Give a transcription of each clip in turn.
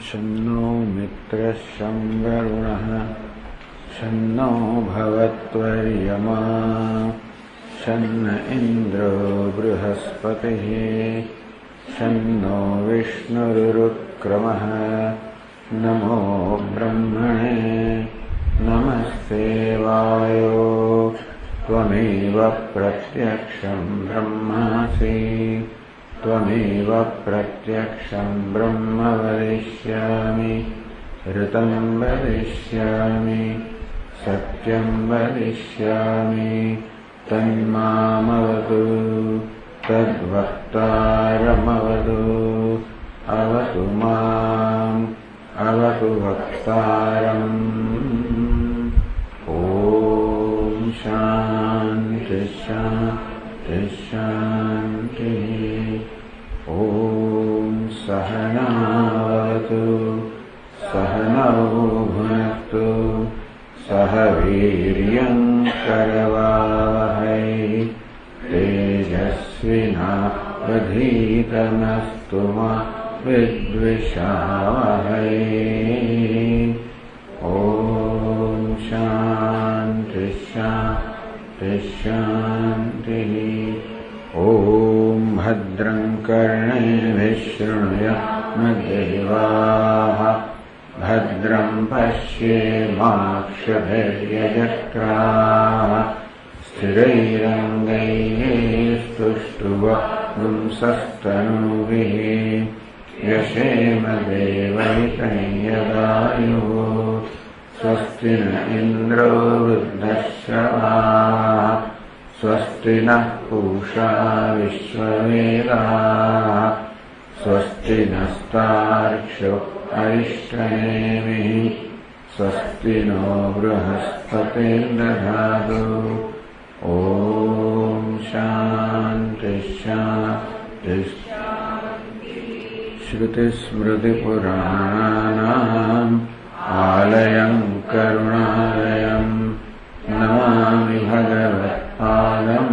शन्नो मित्रः शं वरुणः शन्नो भवत्वर्यमा शन्न इन्द्रो बृहस्पतिः शन्नो विष्णुरुक्रमः नमो ब्रह्मणे नमस्ते वायो त्वमेव प्रत्यक्षं ब्रह्मासि त्वमेव प्रत्यक्षं ब्रह्म वदिष्यामि ऋतं वदिष्यामि सत्यं वदिष्यामि तन्मामवतु तद्वक्तारमवतु अवतु माम् अवतु वक्तारम् ॐ शान्ति शान्ति शान्तिः ॐ सहनावतु सहनौ भुनक्तु सह वीर्यं करवावहै तेजस्विनावधीतमस्तु मा विद्विषावहै ॐ शान्ति शान्ति शान्तिः ॐ भद्रं कर्णेभिः शृणुयाम देवाः भद्रं पश्येमाक्षभिर्यजत्राः स्थिरैरङ्गैस्तुष्टुवपुंसस्तनूभिः यशेम देवैतं यदायुः स्वस्ति न इन्द्रो वृद्धश्रवाः स्वस्ति नः पूषा विश्ववेदाः स्वस्ति नस्तार्क्ष्यो अरिष्टनेमिः स्वस्ति नो बृहस्पतिर्दधातु ॐ शान्ति शान्ति श्रुतिस्मृतिपुराणानाम् आलयं करुणालयं नमामि भगवत्पादं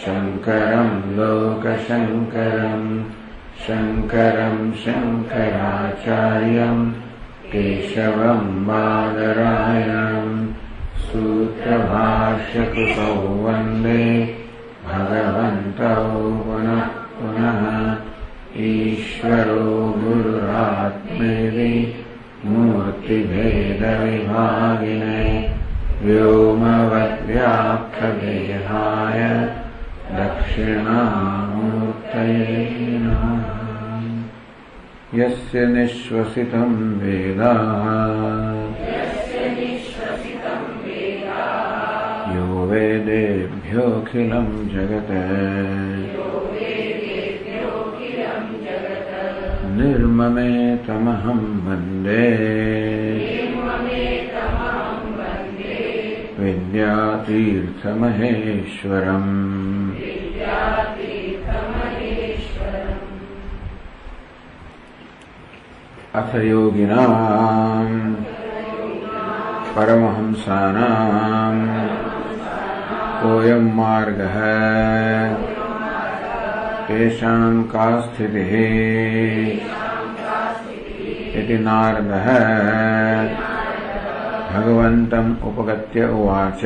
शङ्करं लोकशङ्करं शङ्करं शङ्कराचार्यं केशवं बादरायणं सूत्रभाष्यकृतौ वन्दे भगवन्तौ पुनः पुनः ईश्वरो गुरुरात्मेति मूर्तिभेदविभागिने व्योमवद्व्याप्तदेहाय दक्षिणामूर्तये नमः यस्य निःश्वसितं वेदाः यो वेदेभ्योऽखिलं जगत् निर्ममेतमहं वन्दे विद्यातीर्थमहेश्वरम् अथ योगिनां परमहंसानां कोऽयं मार्गः तेषां का स्थितिः इति नारदः भगवन्तम् उपगत्य उवाच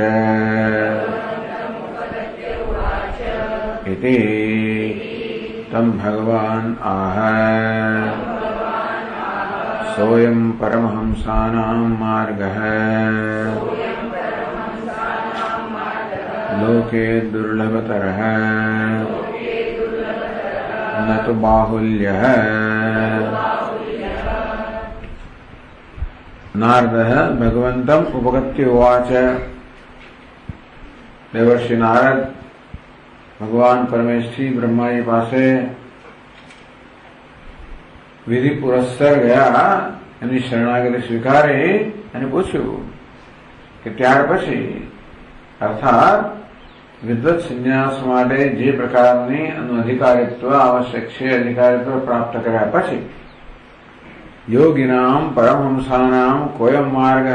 इति तं भगवान् आह सोऽयं परमहंसानां मार्गः लोके दुर्लभतरः न तु बाहुल्यः नारदः भगवन्तम् उपगत्य उवाच देवर्षि नारद भगवान परमेश्वरी ब्रह्मा जी पासे विधि पुरस्सर ગયા એની શરણાગતિ સ્વીકારે અને પૂછ્યું કે ત્યાર પછી અર્થાત વિદ્વત સંન્યાસ માટે જે પ્રકારની અધિકારીત્વ આવશ્યક છે અધિકારીત્વ પ્રાપ્ત કર્યા પછી યોગીનામ પરમહંસાનામ કોયમ માર્ગ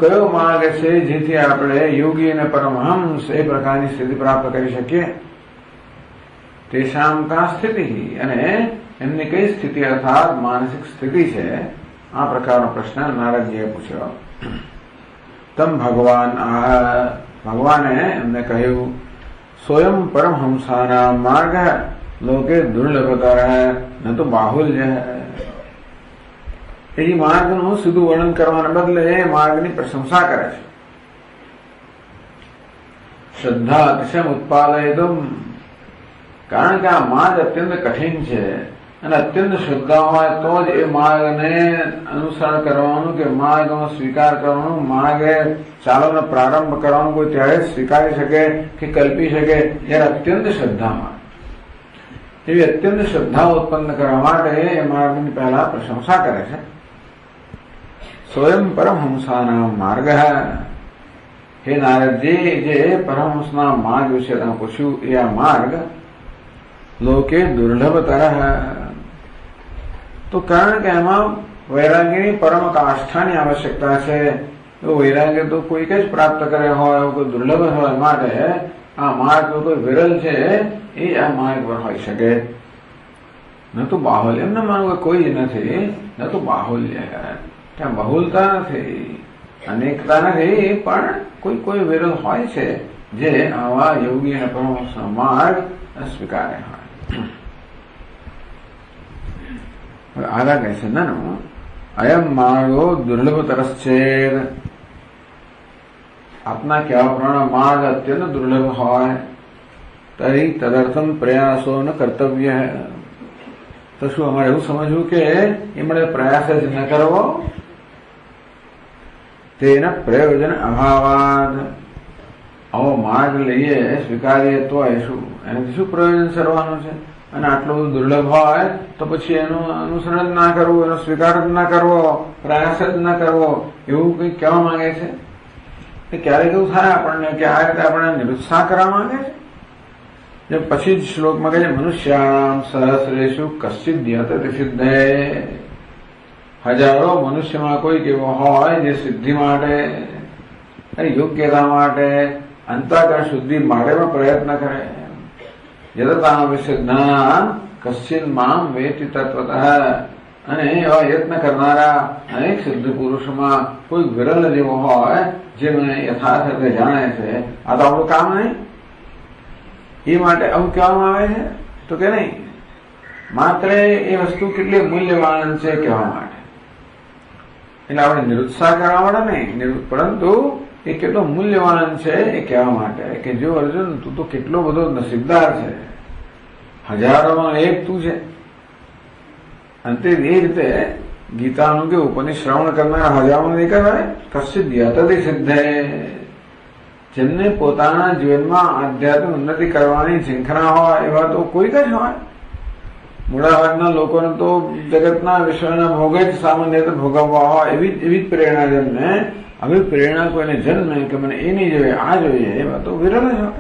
કયો માર્ગ છે જેથી આપણે યોગી અને પરમહંસ એ પ્રકારની સ્થિતિ પ્રાપ્ત કરી શકીએ તેષામ કા સ્થિતિ અને એમની કઈ સ્થિતિ અર્થાત માનસિક સ્થિતિ છે? આ પ્રકારનો પ્રશ્ન નારદજીએ પૂછ્યો. તમ ભગવાન ભગવાને એમને કહ્યું, સ્વયં પરમહંસાના માર્ગ લોકે દુર્લભતર ન તો બાહુલ્ય. એ માર્ગનું સીધું વર્ણન કરવાના બદલે એ માર્ગની પ્રશંસા કરે છે. શ્રદ્ધા અતિશય ઉત્પાદયતુમ, કારણ કે આ માર્ગ અત્યંત કઠિન છે અને અત્યંત શ્રદ્ધા હોય તો જ એ માર્ગને અનુસરણ કરવાનું કે માર્ગનો સ્વીકાર કરવાનું, માર્ગે ચાલવાનો પ્રારંભ કરવાનો કોઈ ત્યારે સ્વીકારી શકે કે કલ્પી શકે જ્યારે અત્યંત શ્રદ્ધામાં. એવી અત્યંત શ્રદ્ધા ઉત્પન્ન કરવા માટે એ માર્ગની પહેલા પ્રશંસા કરે છે. સ્વયં પરમહંસાના માર્ગ. હે નારદજી, જે પરમહંસના માર્ગ વિશે તમે પૂછ્યું એ આ માર્ગ લોકે દુર્લભતર. તો કારણ કે એમાં વૈરાગ્યની પરમ કાષ્ઠાની આવશ્યકતા છે. એવું વૈરાગ્ય તો કોઈક જ પ્રાપ્ત કરે હોય, કોઈ દુર્લભ હોય, માટે આ માર્ગ કોઈ વિરલ છે એ આ માર્ગ પર હોઈ શકે. ન તો બાહુલ્ય, એમને માનવું કોઈ જ નથી, ન તો બાહુલ્ય, ત્યાં બહુલતા નથી, અનેકતા નથી, પણ કોઈ કોઈ વિરલ હોય છે જે આવા યોગી અને પરમહંસનો માર્ગ સ્વીકારે હોય. આગળ કહે છે, નાનું અયમ માર્ગો દુર્લભતરશ્ચેદ. આપના કહેવા પ્રમાણે માર્ગ અત્યંત દુર્લભ હોય તરી તદર્થમ પ્રયાસો ન કર્તવ્ય. તો શું અમારે એવું સમજવું કે એમણે પ્રયાસ જ ન કરવો? તેના પ્રયોજન અભાવાદ. આવો માર્ગ લઈએ, સ્વીકારીએ તો શું એનાથી શું પ્રયોજન સરવાનું છે? અને આટલું બધું દુર્લભ હોય તો પછી એનું અનુસરણ જ ના કરવું, એનો સ્વીકાર જ ના કરવો, પ્રયાસ જ ના કરવો, એવું કંઈક કહેવા માંગે છે. એ ક્યારેક એવું થાય આપણને કે આ રીતે આપણને નિરુત્સાહ કરવા માંગે છે. જે પછી જ શ્લોકમાં કહે છે, મનુષ્યાણામ સહસ્રેષુ કશ્ચિદ યતતિ સિદ્ધે. હજારો મનુષ્યમાં કોઈક એવો હોય જે સિદ્ધિ માટે, યોગ્યતા માટે, અંતઃકરણ શુદ્ધિ માટેનો પ્રયત્ન કરે. યતતામ વિસિદ્ધાં કશ્ચિન મામ વેતિ તત્વતઃ. અને એવા યત્ન કરનારા અનેક સિદ્ધ પુરુષોમાં કોઈ વિરલ જેવો હોય જે મને યથાર્થ રીતે જાણે છે. આ તો આપણું કામ નહીં. એ માટે આવું કહેવામાં આવે છે તો કે નહીં, માત્ર એ વસ્તુ કેટલી મૂલ્યવાન છે કહેવા માટે. એટલે આપણે નિરુત્સાહ કરવા માટે નહીં, પરંતુ એ કેટલો મૂલ્યવાન છે એ કહેવા માટે કે જો અર્જુન તું તો કેટલો બધો નસીબદાર છે, હજારોમાં એક તું છે. અંતે એ રીતે ગીતાનું કે ઉપનિષદ શ્રવણ કરનારા હજારોમાં એક જ હોય. કશ્ચિદ યતતિ સિદ્ધે. જેમને પોતાના જીવનમાં આધ્યાત્મિક ઉન્નતિ કરવાની ઝંખના હોય એવા તો કોઈક જ હોય. મોટાભાગના લોકોને તો જગતના વિશ્વના ભોગ જ સામાન્ય રીતે ભોગવવા હોય એવી જ પ્રેરણા જન્મે. આવી પ્રેરણા કોઈને જન્મે કે મને એ નહીં જોઈએ, આ જોઈએ, એવા તો વિરલ જ હોય.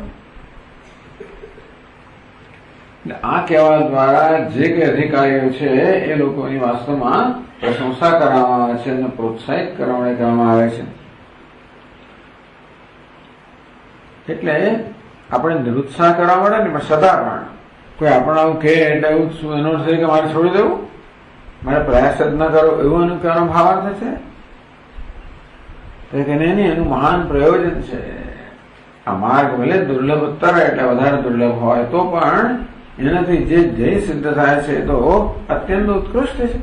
આ કહેવા દ્વારા જે કે અધિકારીઓ છે એ લોકોની વાસ્તવમાં પ્રશંસા કરવામાં આવે છે અને પ્રોત્સાહિત કરવામાં આવે છે. એટલે આપણે નિરુત્સાહ કરવા મળે ને, પણ સદા પણ કોઈ આપણે આવું કહે એટલે એવું એનો અર્થ છે કે મારે છોડી દેવું, મારે પ્રયાસ જ ન કરો, એવું એનું કહેવાનો ભાવાર્થ છે. તો કે નહીં, એનું મહાન પ્રયોજન છે. આ માર્ગ ભલે દુર્લભતર એટલે વધારે દુર્લભ હોય તો પણ એનાથી જે જય સિદ્ધ થાય છે તો અત્યંત ઉત્કૃષ્ટ છે.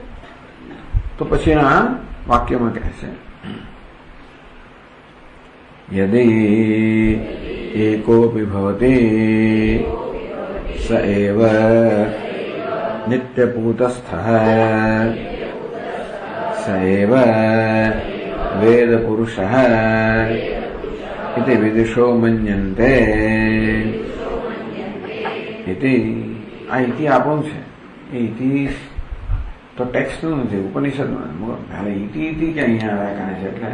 તો પછીના વાક્યમાં કહે છે, યદી એકોપી ભવતી સ એવ નિત્યપૂતસ્થઃ સ એવ વેદ પુરુષઃ ઇતિ વિદુષો મન્યન્તે. ઇતિ, આ ઇતિ આપણું છે. એ ઇતિ તો ટેક્સ્ટનું નથી, ઉપનિષદનું નથી. ઇતિ ઇતિ કે અહીંયા આવ્યા છે એટલે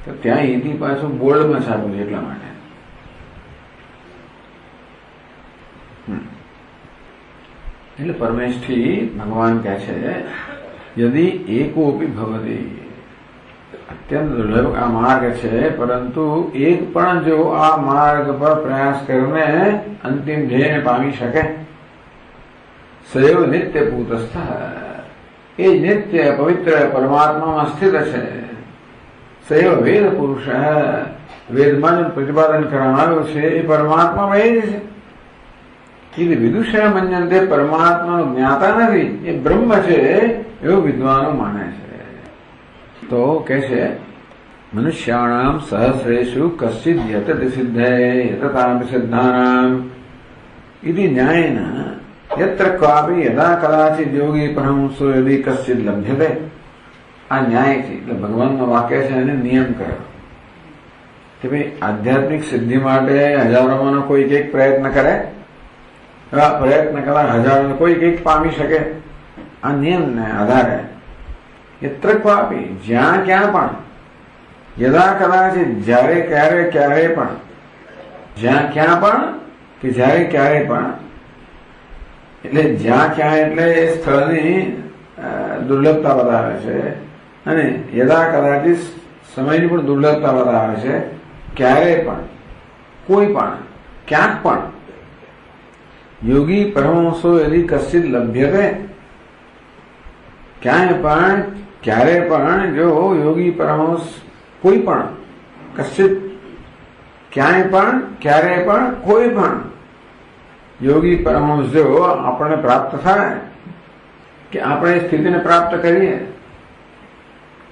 તો ત્યાં ઇતિ પાછું બોર્ડમાં છાપ્યું છે એટલા માટે. એટલે પરમેશથી ભગવાન કહે છે, યદી એકોપી ભવતી. અત્યંત દુર્લભ આ માર્ગ છે, પરંતુ એક પણ જો આ માર્ગ પર પ્રયાસ કરીને અંતિમ ધ્યેયને પામી શકે, સ સૈવ નિત્ય પૂતસ્થ, એ નિત્ય પવિત્ર પરમાત્મામાં સ્થિત છે. સૈવ વેદ પુરુષ, વેદમાં જે પ્રતિપાદન કરવામાં આવ્યું છે એ પરમાત્મામાં એ જ છે. એ વિદુષા મન્યંતે પરમાત્માનો જ્ઞાતા નથી, એ બ્રહ્મ છે એવું વિદ્વાનો માને છે. તો કે છે મનુષ્યાણામ સહસ્રેષુ કશ્ચિદ યતતિ સિદ્ધે યતતામિ સિદ્ધાનામ ઇતિ ન્યાયેન યત્ર ક્વાપી યદા કદાચિત યોગી પરમહંસો યદિ કશ્ચિદ લભ્યતે. આ ન્યાય છે, એટલે ભગવાનનો વાક્ય છે એને નિયમ કર્યો કે ભાઈ આધ્યાત્મિક સિદ્ધિ માટે હજારોમાંનો કોઈ કંઈક પ્રયત્ન કરે, એવા પ્રયત્ન કરતા હજારો કોઈ કંઈક પામી શકે. આ નિયમને આધારે યત્ર ક્વાપી, જ્યાં ક્યાં પણ, યદા કદાચિત, જ્યારે ક્યારે ક્યારે પણ, જ્યાં ક્યાં પણ કે જ્યારે ક્યારે પણ, એટલે જ્યાં ક્યાં એટલે એ સ્થળની દુર્લભતા બતાવે છે, અને યદા કદાચિત સમયની પણ દુર્લભતા બતાવે છે. ક્યારે પણ, કોઈ પણ, ક્યાંક પણ, યોગી પરમહંસો યદિ કશ્ચિદ લભ્યતે, ક્યાંય પણ ક્યારે પણ જો યોગી પરમહંસ કોઈ પણ, કશ્ચિત ક્યાંય પણ ક્યારે પણ કોઈ પણ યોગી પરમહંસ જો આપણને પ્રાપ્ત થાય કે આપણે સ્થિતિને પ્રાપ્ત કરીએ,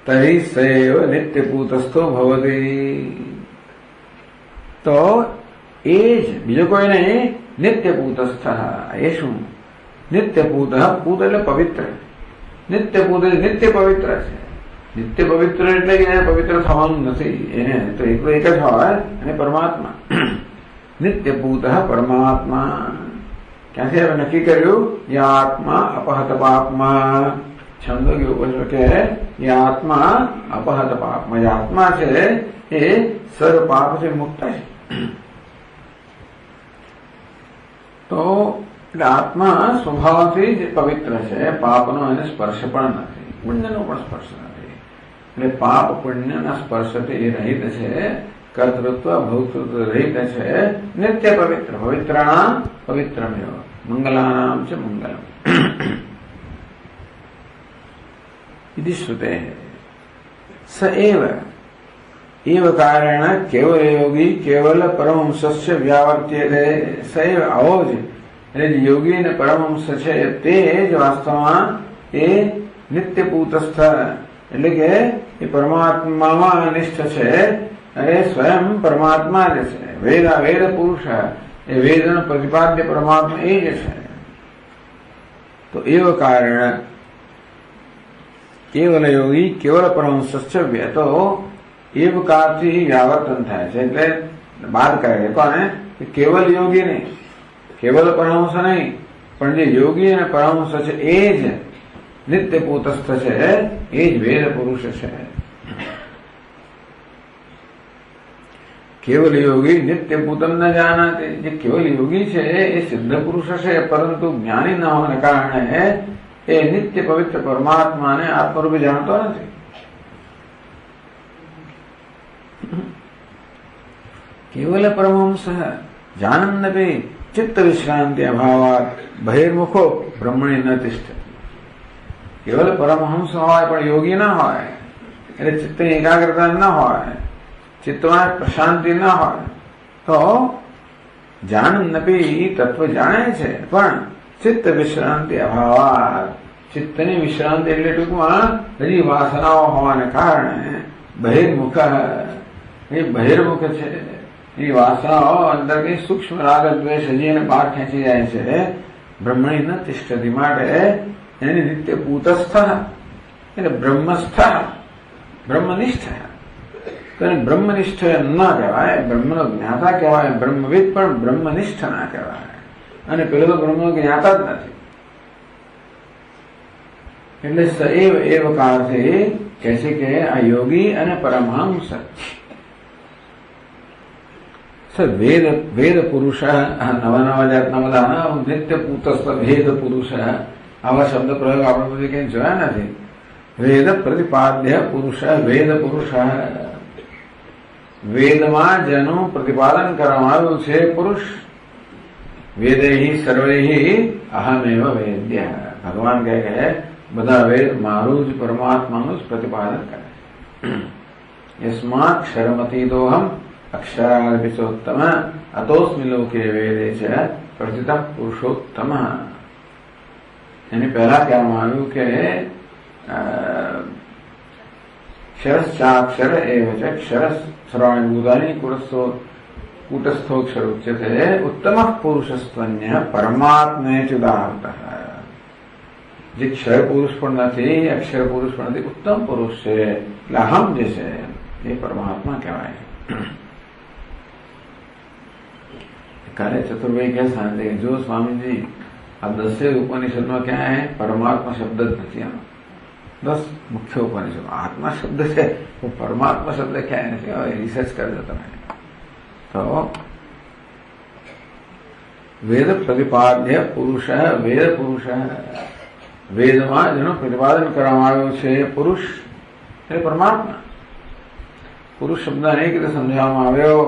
તરી સૈવ નિત્યપૂતસ્થો ભવતી. તો એ જ, બીજો કોઈ નહીં, નિત્યપૂતસ્થ. એ શું? નિત્યપૂત, પૂત એટલે પવિત્ર. નિત્યપૂત એટલે નિત્ય પવિત્ર છે. નિત્ય પવિત્ર એટલે કે એને પવિત્ર થવાનું નથી, એને તો એકલો એક જ હોય, અને પરમાત્મા નિત્યપૂત પરમાત્મા. ક્યાંથી હવે નક્કી કર્યું? યા આત્મા અપહત પાપમાં. છંદો કેવું કે યા આત્મા અપહત પાપમાં, જે આત્મા છે એ સર્વ પાપથી મુક્ત છે. તો એટલે આત્મા સ્વભાવથી જ પવિત્ર છે, પાપનો એને સ્પર્શ પણ નથી, પુણ્યનો પણ સ્પર્શ નથી. એટલે પાપ પુણ્યના સ્પર્શથી એ રહિત છે, કર્તૃત્વ ભોક્તૃત્વ રહિત છે, નિત્ય પવિત્ર. પવિત્રાણામ પવિત્રમેવ મંગલાનામ ચ મંગલમ ઇતિ શ્રુતે. સ એવ કારેણ કેવલ યોગી કેવલ પરમહંસસ્ય વ્યાવર્ત્યતે. સૈવ, આવો જ, એટલે યોગી અને પરમહંસ છે તે જ વાસ્તવમાં એ નિત્યપૂતસ્થ, એટલે કે એ પરમાત્મામાં નિષ્ઠ છે, અને સ્વયં પરમાત્મા જ છે. વેદ પુરુષ, એ વેદનો પ્રતિપાદ્ય પરમાત્મા એ જ છે. તો એવ કારેણ કેવલ યોગી કેવલ પરમહંસસ્ય વ્ય, તો એવકારથી વ્યાવર્તન થાય છે, એટલે બાદ કરે છે. કોને? કેવલ યોગી નહીં, કેવલ પરમહંસ નહીં, પણ જે યોગી અને પરમહંસ છે એ જ નિત્યપૂતસ્થ છે, એ જ વેદ પુરુષ છે. કેવલ યોગી નિત્યપૂતમ ન જાનાતે. જે કેવલ યોગી છે એ સિદ્ધ પુરુષ છે, પરંતુ જ્ઞાની ન હોવાને કારણે એ નિત્ય પવિત્ર પરમાત્માને આત્મરૂપે જાણતો નથી. કેવલ પરમહંસ જાનન્નપી ચિત્ત વિશ્રાંતિ અભાવાત બહિર્મુખો બ્રહ્મણી ન તિષ્ઠતિ. કેવલ પરમહંસ હોય પણ યોગી ના હોય, એટલે ચિત્તની એકાગ્રતા ન હોય, ચિત્તમાં પ્રશાંતિ ન હોય, તો જાનન્નપી તત્વ જાણે છે, પણ ચિત્ત વિશ્રાંતિ અભાવાત, ચિત્તની વિશ્રાંતિ એટલે ટૂંકમાં હજી વાસનાઓ હોવાને કારણે બહિર્મુખ, એ બહિર્મુખ છે. એ વાસનાઓ અંદર કઈ સૂક્ષ્મ રાગ દ્વેષ હજી એને બહાર ખેંચી જાય છે. બ્રહ્મણી ન તિષ્ઠતિ, માટે એની નિત્ય પૂતસ્થ એટલે બ્રહ્મસ્થ, બ્રહ્મનિષ્ઠ. તો એને બ્રહ્મનિષ્ઠ ન કહેવાય, બ્રહ્મનો જ્ઞાતા કહેવાય. બ્રહ્મવિદ પણ બ્રહ્મનિષ્ઠ ના કહેવાય, અને પેલો તો બ્રહ્મનો જ્ઞાતા જ નથી. એટલે સૈવ એવ કાળથી કહે છે કે આ યોગી અને પરમહંસ વેદ પુરુષ, નવા નવા જાતના બધા નિત્ય પૂતસ્થ વેદ પુરુષ, આવા શબ્દ પ્રયોગ આપણે બધી કઈ જોયા નથી. વેદ પ્રતિપાદ્ય પુરુષ, વેદ પુરુષ, વેદમાં જેનું પ્રતિપાદન કરવામાં આવ્યું છે પુરુષ, वेदे ही सर्वे ही अहमेव वेद्य। भगवान कहे गए बधा वेद मारू ज परमात्मा प्रतिपादन करे। यस्माक्षरमतीतोहम अक्षरार्पितोत्तम अतोस्मि लोके वेदे च प्रतितः पुरुषोत्तम। यानी पहला क्या मानू के क्षरश्चाक्षर एवं क्षर सर्वाणि कूटस्थोक्षर उच्यते उत्तम पुरुषस्त्वन्य परमात्मेत्युदाहृतः। જે ક્ષર પુરુષ પણ નથી, અક્ષર પુરુષ પણ નથી, ઉત્તમ પુરુષ છે એટલે અહમ જે છે એ પરમાત્મા કહેવાય। કાલે ચતુર્ભાઈ કહે સાંજે જો સ્વામીજી આ 10 ઉપનિષદમાં ક્યાં है परमात्मा शब्द જ નથી। આનો 10 મુખ્ય ઉપનિષદ આત્મા શબ્દ છે, वो परमात्मा शब्द क्या है रिसर्च कर दो તમે। तो वेद प्रतिपाद्य पुरुष वेद पुरुष वेदમાં જેનું પ્રતિપાદન કરવામાં આવ્યું છે પુરુષ એટલે પરમાત્મા। પુરુષ શબ્દ અનેક રીતે સમજાવવામાં આવ્યો।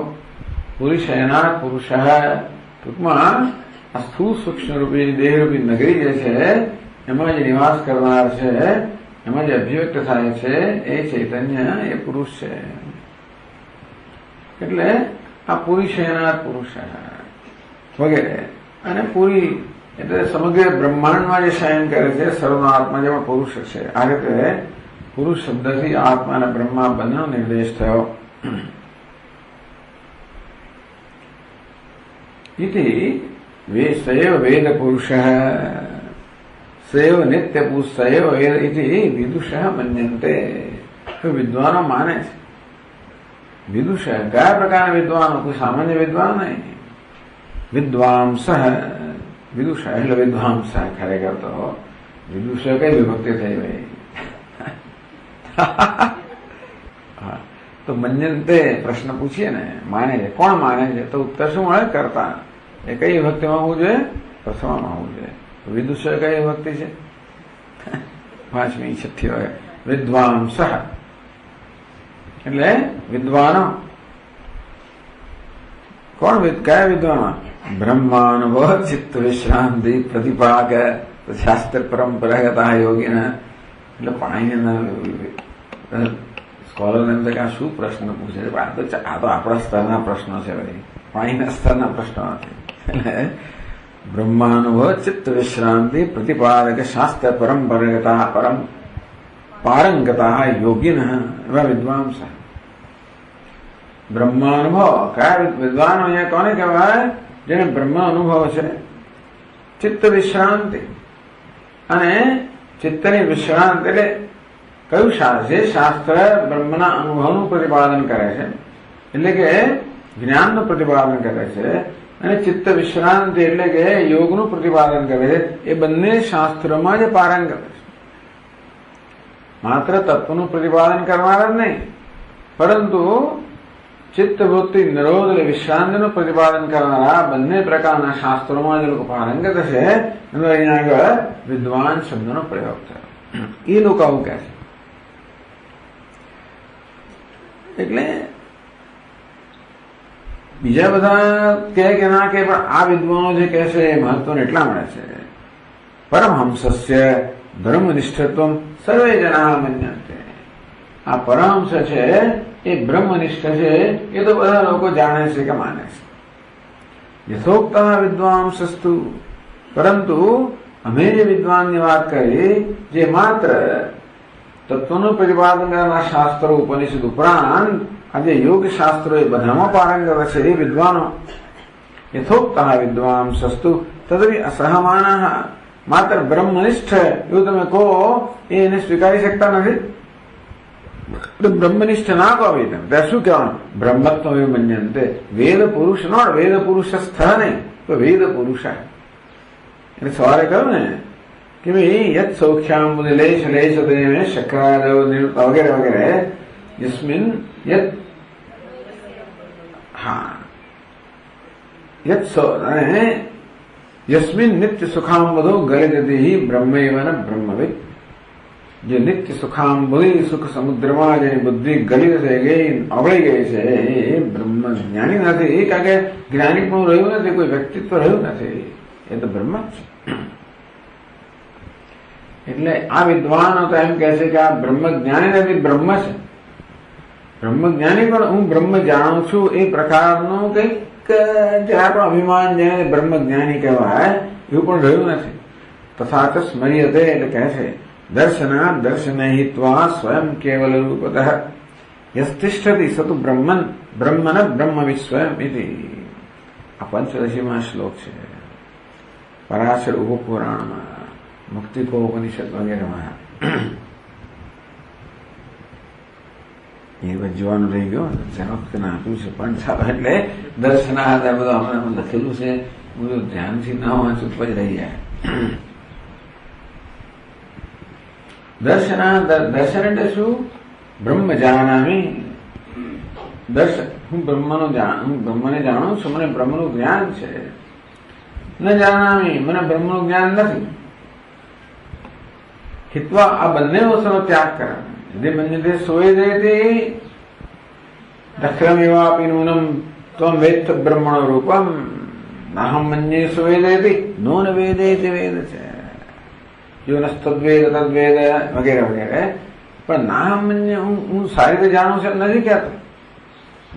પુરુષેના પુરુષ ટૂંકમાં આ સ્થૂળ સૂક્ષ્મ રૂપી દેહરૂપી નગરી જે છે એમાં જે નિવાસ કરનાર છે, એમાં જે અભિવ્યક્ત થાય છે એ ચૈતન્ય એ પુરુષ છે। એટલે આ પુરુષેના પુરુષ વગેરે અને પૂરી એટલે સમગ્ર બ્રહ્માંડમાં જે શયન કરે છે સર્વનો આત્મા જેમાં પુરુષ છે। આ રીતે પુરુષ શબ્દથી આત્મા અને બ્રહ્મા બંનેનો નિર્દેશ થયો। इति सैव वेद पुरुषः सैव नित्य पुरुष सैव वेद इति विदुषः मन्यन्ते। विद्वानों माने विदुष क्या प्रकार विद्वान, कोई सामान्य विद्वान नहीं। विद्वांसः विदुष એટલે વિદ્વાંસ ખરેખર તો વિદુષ કઈ વિભક્તિ થઈ ભાઈ। तो मन्यन्ते प्रश्न पूछिए ने माने છે કોણ માને છે તો ઉત્તર શું મળે કરતા। એ કઈ વિભક્તિમાં હોવું જોઈએ પ્રથમામાં હોવું જોઈએ। વિદુષ કઈ વિભક્તિ છે 5મી 6ઠ્ઠી વગેરે। વિદ્વાંસઃ એટલે વિદ્વાનો કોણ કયા વિદ્વાનો ब्रह्मानुभव चित्त विश्रांति प्रतिपाक शास्त्र परंपरागता योगिन એટલે પાણીના સ્કોલર એમ કે આ શું પ્રશ્ન પૂછે છે? આ તો આપણા સ્તરના પ્રશ્નો છે ભાઈ, પાણીના સ્તરના પ્રશ્નો નથી। એટલે બ્રહ્માનુભવ ચિત્ત વિશ્રાંતિ પ્રતિપાદક શાસ્ત્ર પરંપરાગતા પરમ પારંગતા યોગિન એવા વિદ્વાંસ। બ્રહ્માનુભવ કયા વિદ્વાનો અહીંયા કોને કહેવાય? જેને બ્રહ્મ અનુભવ છે। ચિત્ત વિશ્રાંતિ અને ચિત્તની વિશ્રાંતિ એટલે કયું શાસ્ત્ર? જે શાસ્ત્ર બ્રહ્મના અનુભવનું પ્રતિપાદન કરે છે એટલે કે જ્ઞાનનું પ્રતિપાદન કરે છે, અને ચિત્ત વિશ્રાંતિ એટલે કે યોગનું પ્રતિપાદન કરે છે। એ બંને શાસ્ત્રોમાં જ પારંગત છે। માત્ર તત્વનું પ્રતિપાદન કરનારા જ નહીં, પરંતુ ચિત્તવૃત્તિ નિરોધ એટલે વિશ્રાંતિનું પ્રતિપાદન કરનારા બંને પ્રકારના શાસ્ત્રોમાં જે લોકો પારંગત છે એનો અહીંયા આગળ વિદ્વાન શબ્દનો પ્રયોગ થયો। એ લોકો આવું કહે છે। એટલે બીજા બધા કહે કે ના કે પણ આ વિદ્વાનો જે કહે છે એ મહત્વને એટલા મળે છે। પરમહંસસ્ય બ્રહ્મનિષ્ઠત્વમ સર્વે જના મન્યન્તે। આ પરમહંસ છે એ બ્રહ્મનિષ્ઠ છે એ તો બધા લોકો જાણે છે કે માને છે। યથોક્ત વિદ્વાંસસ્તુ પરંતુ અમે જે વિદ્વાનની વાત કરી જે માત્ર તત્વનું પ્રતિપાદન કરનારા શાસ્ત્રો ઉપનિષદ ઉપરાંત આજે યોગ શાસ્ત્રો એ બધામાં પારંગત છે એ વિદ્વાનો। યથોક્ત વિદ્વાંસસ્તુ તદપી અસહમાન માત્ર બ્રહ્મનિષ્ઠ એવું તમે કહો એને સ્વીકારી શકતા નથી। બ્રહ્મનિષ્ઠ ના કહો ભાઈ તમે ત્યાં શું કહેવાનું? બ્રહ્મત્વ મન્યન્તે વેદ પુરુષ નોટ વેદ પુરુષ સ્થ નહીં તો વેદ પુરુષ। એટલે સવારે કહ્યું ને કે ભાઈ યત સૌખ્યામ લેશ લેશ દેવે શક્રાદવ વગેરે વગેરે યસ્મિન યત હા યત અને યસ્મિન નિત્ય સુખામ બધો ગરિદતિ બ્રહ્મૈવ ન બ્રહ્મવિદ। જે નિત્ય સુખાંબુધિ સુખ સમુદ્રમાં જેની બુદ્ધિ ગલી થઈ ગઈ, અવળી ગઈ છે, એ બ્રહ્મ જ્ઞાની નથી. કારણ કે જ્ઞાની પણ રહ્યું નથી, કોઈ વ્યક્તિત્વ રહ્યું નથી, એ તો બ્રહ્મ જ છે. એટલે આ વિદ્વાનો તો એમ કહે છે કે આ બ્રહ્મ જ્ઞાની નથી, બ્રહ્મ છે. બ્રહ્મ જ્ઞાની પણ હું બ્રહ્મ જાણું છું એ પ્રકારનું કંઈક જરા પણ અભિમાન જેને બ્રહ્મ જ્ઞાની કહેવાય એવું પણ રહ્યું નથી. તથા ચ સ્મર્યતે એટલે કહે છે દર્શના દર્શનહિત્વા સ્વયં કેવલ રૂપતઃ યસ્તિષ્ઠતિ સતુ બ્રહ્મન બ્રહ્મન બ્રહ્મવિદ સ્વયં ઇતિ. આ પંચદશીમાં શ્લોક છે પરાશર ઉપપુરાણમાં, મુક્તિકોપનિષદ વગેરેમાં. એ જોવાનું રહી ગયો, જેના વખતે આપ્યું છે પણ સાહેબ એટલે દર્શનાર્થ બધું હમણાં લખેલું છે, બધું ધ્યાનથી ના વાંચું પછી રહી જાય. દર્શન એટલે શું? બ્રહ્મ જાનામી. દર્શન હું બ્રહ્મને જાણું છું, મને બ્રહ્મનું જ્ઞાન છે. ન જાનામી મને બ્રહ્મનું જ્ઞાન નથી. હિત્વા આ બંને વસ્તુનો ત્યાગ કરે. यदि मन्यते सोयदेति दक्षरमेवापि नूनं त्वं वेत्थ ब्रह्मण रूपम नाहं मन्ये सोयदेति नून वेदेति वेद છે जो नस्तद्वेद तद्वेद वगैरह वगैरह. પણ નાહમ મન્યે હું સારી રીતે જાણું છું નથી કહેતો.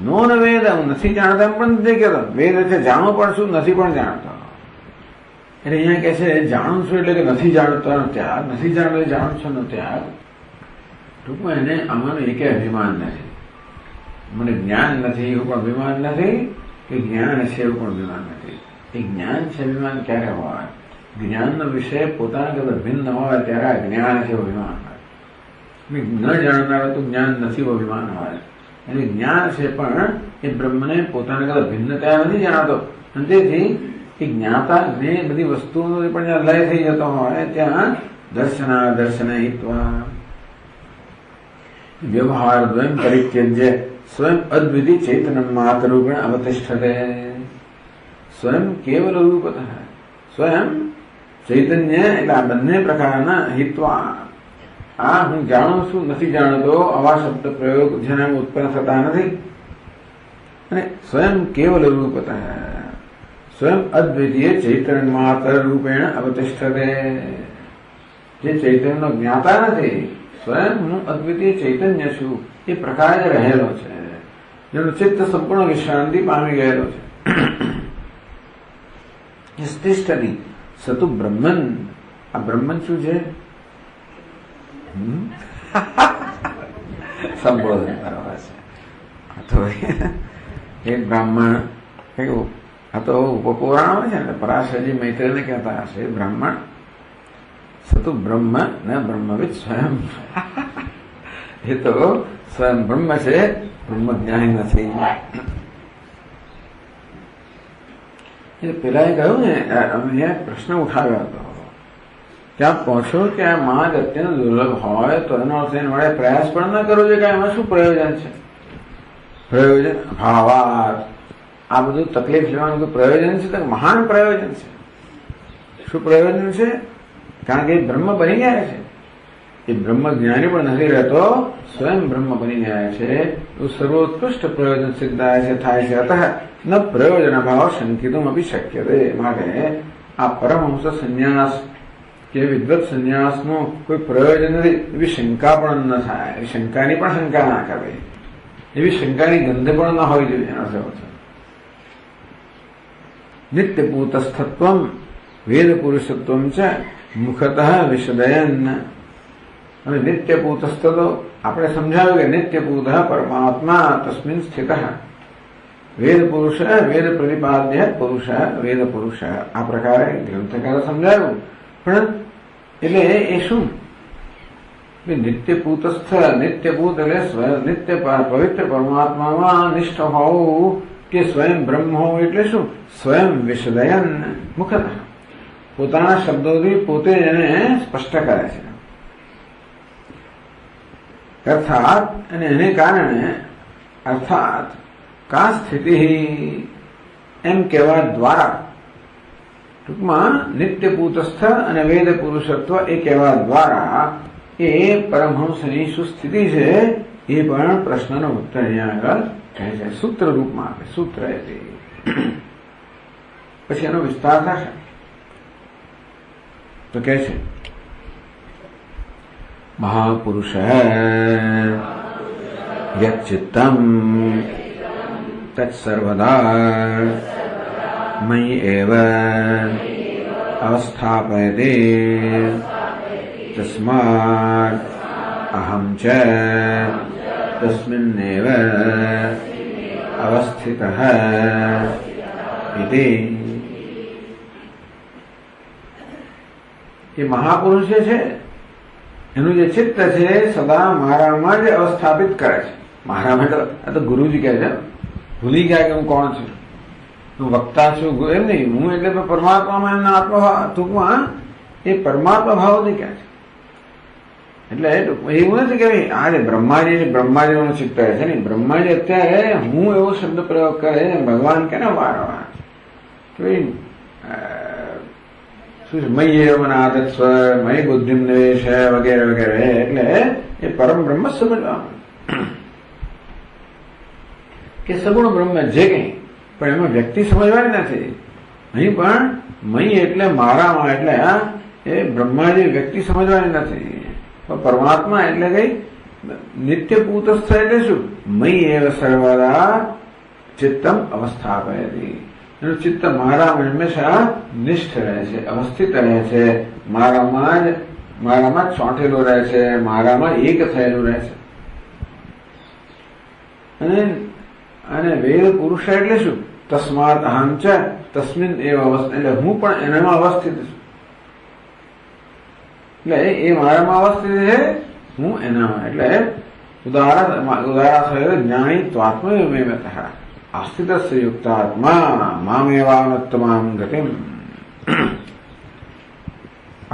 નોન વેદ હું નથી જાણતા પણ નથી કહેતો. વેદ છે જાણવું પણ શું, નથી પણ જાણતો. એટલે અહીંયા કહે છે જાણું છું એટલે કે નથી જાણતો ત્યાગ, નથી જાણતો જાણું છું નો ત્યાગ. ટૂંકમાં એને આમાંનું એક અભિમાન નથી. મને જ્ઞાન નથી એવું પણ અભિમાન નથી, કે જ્ઞાન છે એવું પણ અભિમાન નથી. એ જ્ઞાન છે અભિમાન ક્યારે હોય? જ્ઞાનનો વિષય પોતાના કરતા ભિન્ન હોય ત્યારે આ જ્ઞાન છે અભિમાન હોય. ન જાણનારો તો જ્ઞાન નથી એવું અભિમાન હોય. એટલે જ્ઞાન છે પણ એ બ્રહ્મને પોતાના કરતા ભિન્નતા નથી જાણતો. અને તેથી એ જ્ઞાતા ને બધી વસ્તુઓનો પણ જ્યાં લય થઈ જતો હોય ત્યાં દર્શન હિત્વા વ્યવહાર દ્વયમ પરિત્યજ્ય સ્વયં અદ્વિતિ ચેતન માત્ર રૂપેણ અવતિષ્ઠતે. સ્વયં કેવલ રૂપતઃ સ્વયં ચૈતન્ય એટલે આ બંને પ્રકારના હિત્વા. આ હું જાણું છું નથી જાણતો આવા શબ્દ પ્રયોગ જેના ઉત્પન્ન થતા નથી. અને સ્વયં કેવલ રૂપતઃ સ્વયં અદ્વિતીય ચૈતન્ય માત્ર રૂપેણ અવતિષ્ઠતે. જે ચૈતન્યનો જ્ઞાતા નથી, સ્વયં હું અદ્વિતીય ચૈતન્ય છું એ પ્રકાર રહેલો છે, જેનું ચિત્ત સંપૂર્ણ વિશ્રાંતિ પામી ગયેલો છે. તિષ્ઠતિ સતુ બ્રહ્મન. આ બ્રહ્મન શું છે? સંબોધન કરવા છે. એ બ્રાહ્મણ આ તો ઉપપુરાણ હોય છે ને, પરાશરજી મૈત્રીને કહેતા હશે બ્રાહ્મણ સતુ બ્રહ્મ ન બ્રહ્મવિદ સ્વયં. એ તો સ્વયં બ્રહ્મ છે, બ્રહ્મ જ્ઞાની નથી. એ પેલા એ કહ્યું ને, અમે પ્રશ્ન ઉઠાવ્યો હતો ત્યાં પહોંચો કે આ માગ અત્યંત દુર્લભ હોય તો એનો અર્થ એને વડે પ્રયાસ પણ ન કરવો જોઈએ કે એમાં શું પ્રયોજન છે. પ્રયોજન ભાવાર્થ આ બધું તકલીફ લેવાનું કોઈ પ્રયોજન છે તો મહાન પ્રયોજન છે. શું પ્રયોજન છે? કારણ કે એ બ્રહ્મ બની ગયા છે. એ બ્રહ્મ જ્ઞાની પણ નથી રહેતો, સ્વયં બ્રહ્મ બની ગયા છે. એવું સર્વોત્કૃષ્ટ પ્રયોજન સિદ્ધ થાય છે. અતઃ ન પ્રયોજન ભાવ શંકિતું અપી શક્ય. માટે આ પરમહંસ સંન્યાસ કે વિદ્વત સંન્યાસનું કોઈ પ્રયોજન નથી એવી શંકા પણ ન થાય. એવી શંકાની પણ શંકા ના કરે. એવી શંકાની ગંધ પણ ન હોવી જોઈએ. નિત્યપૂતસ્થત્વમ વેદ પુરુષત્વમ છે મુખતઃ વિશદયન. હવે નિત્યપૂતસ્થ તો આપણે સમજાવ્યું કે નિત્યપૂત પરમાત્મા તસ્મિન સ્થિત. વેદ પુરુષ વેદ પ્રતિપાદ્ય પુરુષ વેદ પુરુષ આ પ્રકારે ગ્રંથકારે સમજાવ્યું. પણ એટલે એ શું? નિત્યપૂતસ્થ નિત્યપૂત એટલે નિત્ય પવિત્ર પરમાત્મામાં નિષ્ઠ હોવું કે સ્વયં બ્રહ્મ હોવું એટલે શું? સ્વયં વિશદયન મુખતઃ પોતાના શબ્દોથી પોતે એને સ્પષ્ટ કરે છે. અર્થાત અને એને કારણે અર્થાત કા સ્થિતિ એમ કહેવા દ્વારા ટૂંકમાં નિત્યપૂતસ્થ અને વેદ પુરુષત્વ એ કહેવા દ્વારા એ પરમહંસની શું સ્થિતિ છે એ પણ પ્રશ્નનો ઉત્તર અહીંયા આગળ કહે છે, સૂત્ર રૂપમાં આપે. સૂત્ર એ પછી એનો વિસ્તાર થશે તો કહે છે મહાપુરુષ યચ્ચિત્તમ તત્સર્વદા મયि એવ અવસ્થાપયતે તસ્માत् અહં ચ તસ્મિન્નેવ અવસ્થિતઃ ઇતિ. એ મહાપુરુષ જે છે એનું જે ચિત્ત છે સદા મારામાં જ અવસ્થાપિત કરે છે. મારામાં આ તો ગુરુજી કહે છે, ભૂલી ગયા કે હું કોણ છું, હું વક્તા છું એમ નહીં, હું એટલે પરમાત્મામાં એમના આત્મભાવ ટૂંકમાં એ પરમાત્મા ભાવને કહે છે. એટલે એવું નથી કે આજે બ્રહ્માજીનું ચિત્ત છે ને, બ્રહ્માજી અત્યારે હું એવો શબ્દ પ્રયોગ કરે ભગવાન કે ને વારંવાર શું છે મય્ય મનાદત્સ્વ મય બુદ્ધિમ નિવેશ વગેરે વગેરે. એટલે એ પરમ બ્રહ્મ સમજવાનું કે સગુણ બ્રહ્મ જે કંઈ પણ એમાં વ્યક્તિ સમજવાની નથી. અહીં પણ મય એટલે મારામાં, એટલે એ બ્રહ્માજી વ્યક્તિ સમજવાની નથી. પરમાત્મા એટલે કઈ નિત્ય પૂતસ્થ એટલે શું? મય એવ સર્વદા ચિત્તમ અવસ્થાપયતિ. એનું ચિત્ત મારામાં હંમેશા નિષ્ઠ રહે છે, અવસ્થિત રહે છે, મારામાં જ ચોંટેલું રહે છે, મારામાં એક થયેલું રહે છે. અને વેદ પુરુષ એટલે શું? તસ્માત અહં ચ તસ્મિન એવ અવસ્થિત, એટલે હું પણ એનામાં અવસ્થિત છું. એટલે એ મારામાં અવસ્થિત છે, હું એનામાં. એટલે ઉદારા થયો જ્ઞાની ત્વાત્મયમેવતઃ આસ્થિતસ્ય યુક્તાત્મા મામેવાનુત્તમાં ગતિમ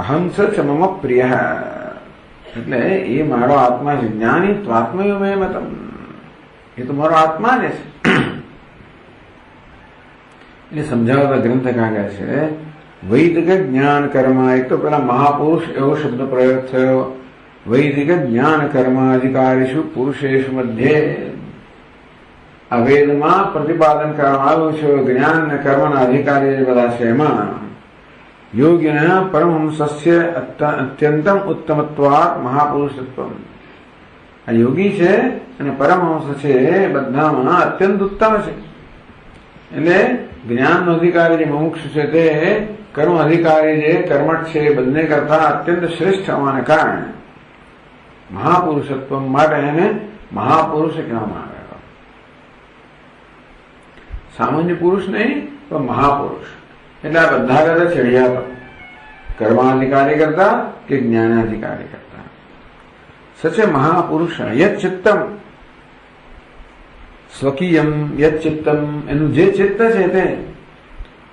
અહં ચ મમ પ્રિય. એટલે એ મારો આત્મા છે. જ્ઞાની ત્વાત્મયમેવતમ, એ તો મારો આત્મા જ છે. એટલે સમજાવતા ગ્રંથકાર કહે છે વૈદિક જ્ઞાન કર્મ. એક તો પેલા મહાપુરુષ એવો શબ્દ પ્રયોગ થયો. વૈદિક જ્ઞાન કર્માધિકારીશુ પુરુષેશુ મધ્યે. આ વેદમાં પ્રતિપાદન કરવામાં આવ્યું છે જ્ઞાન અને કર્મના અધિકારી બધા છે. એમાં યોગિના પરમહંસસ્ય અત્યંતમ ઉત્તમત્વાત મહાપુરુષત્વ. આ યોગી છે અને પરમહંસ છે બધામાં અત્યંત ઉત્તમ છે. એટલે જ્ઞાનનો અધિકારી જે મુમુક્ષુ છે તે કર્મ અધિકારી જે કર્મઠ છે બંને કરતા અત્યંત શ્રેષ્ઠ હોવાને કારણે મહાપુરુષત્વ માટે એને મહાપુરુષ કહેવામાં આવે. સામાન્ય પુરુષ નહીં પણ મહાપુરુષ. એટલે આ બધા કરતા ચડિયા પર કર્માધિકારી કરતા કે જ્ઞાનાધિકારી કરતા સચે મહાપુરુષ યચ્ચિત્તમ સ્વકીયમ યચ્ચિત્તમ. એનું જે ચિત્ત છે તે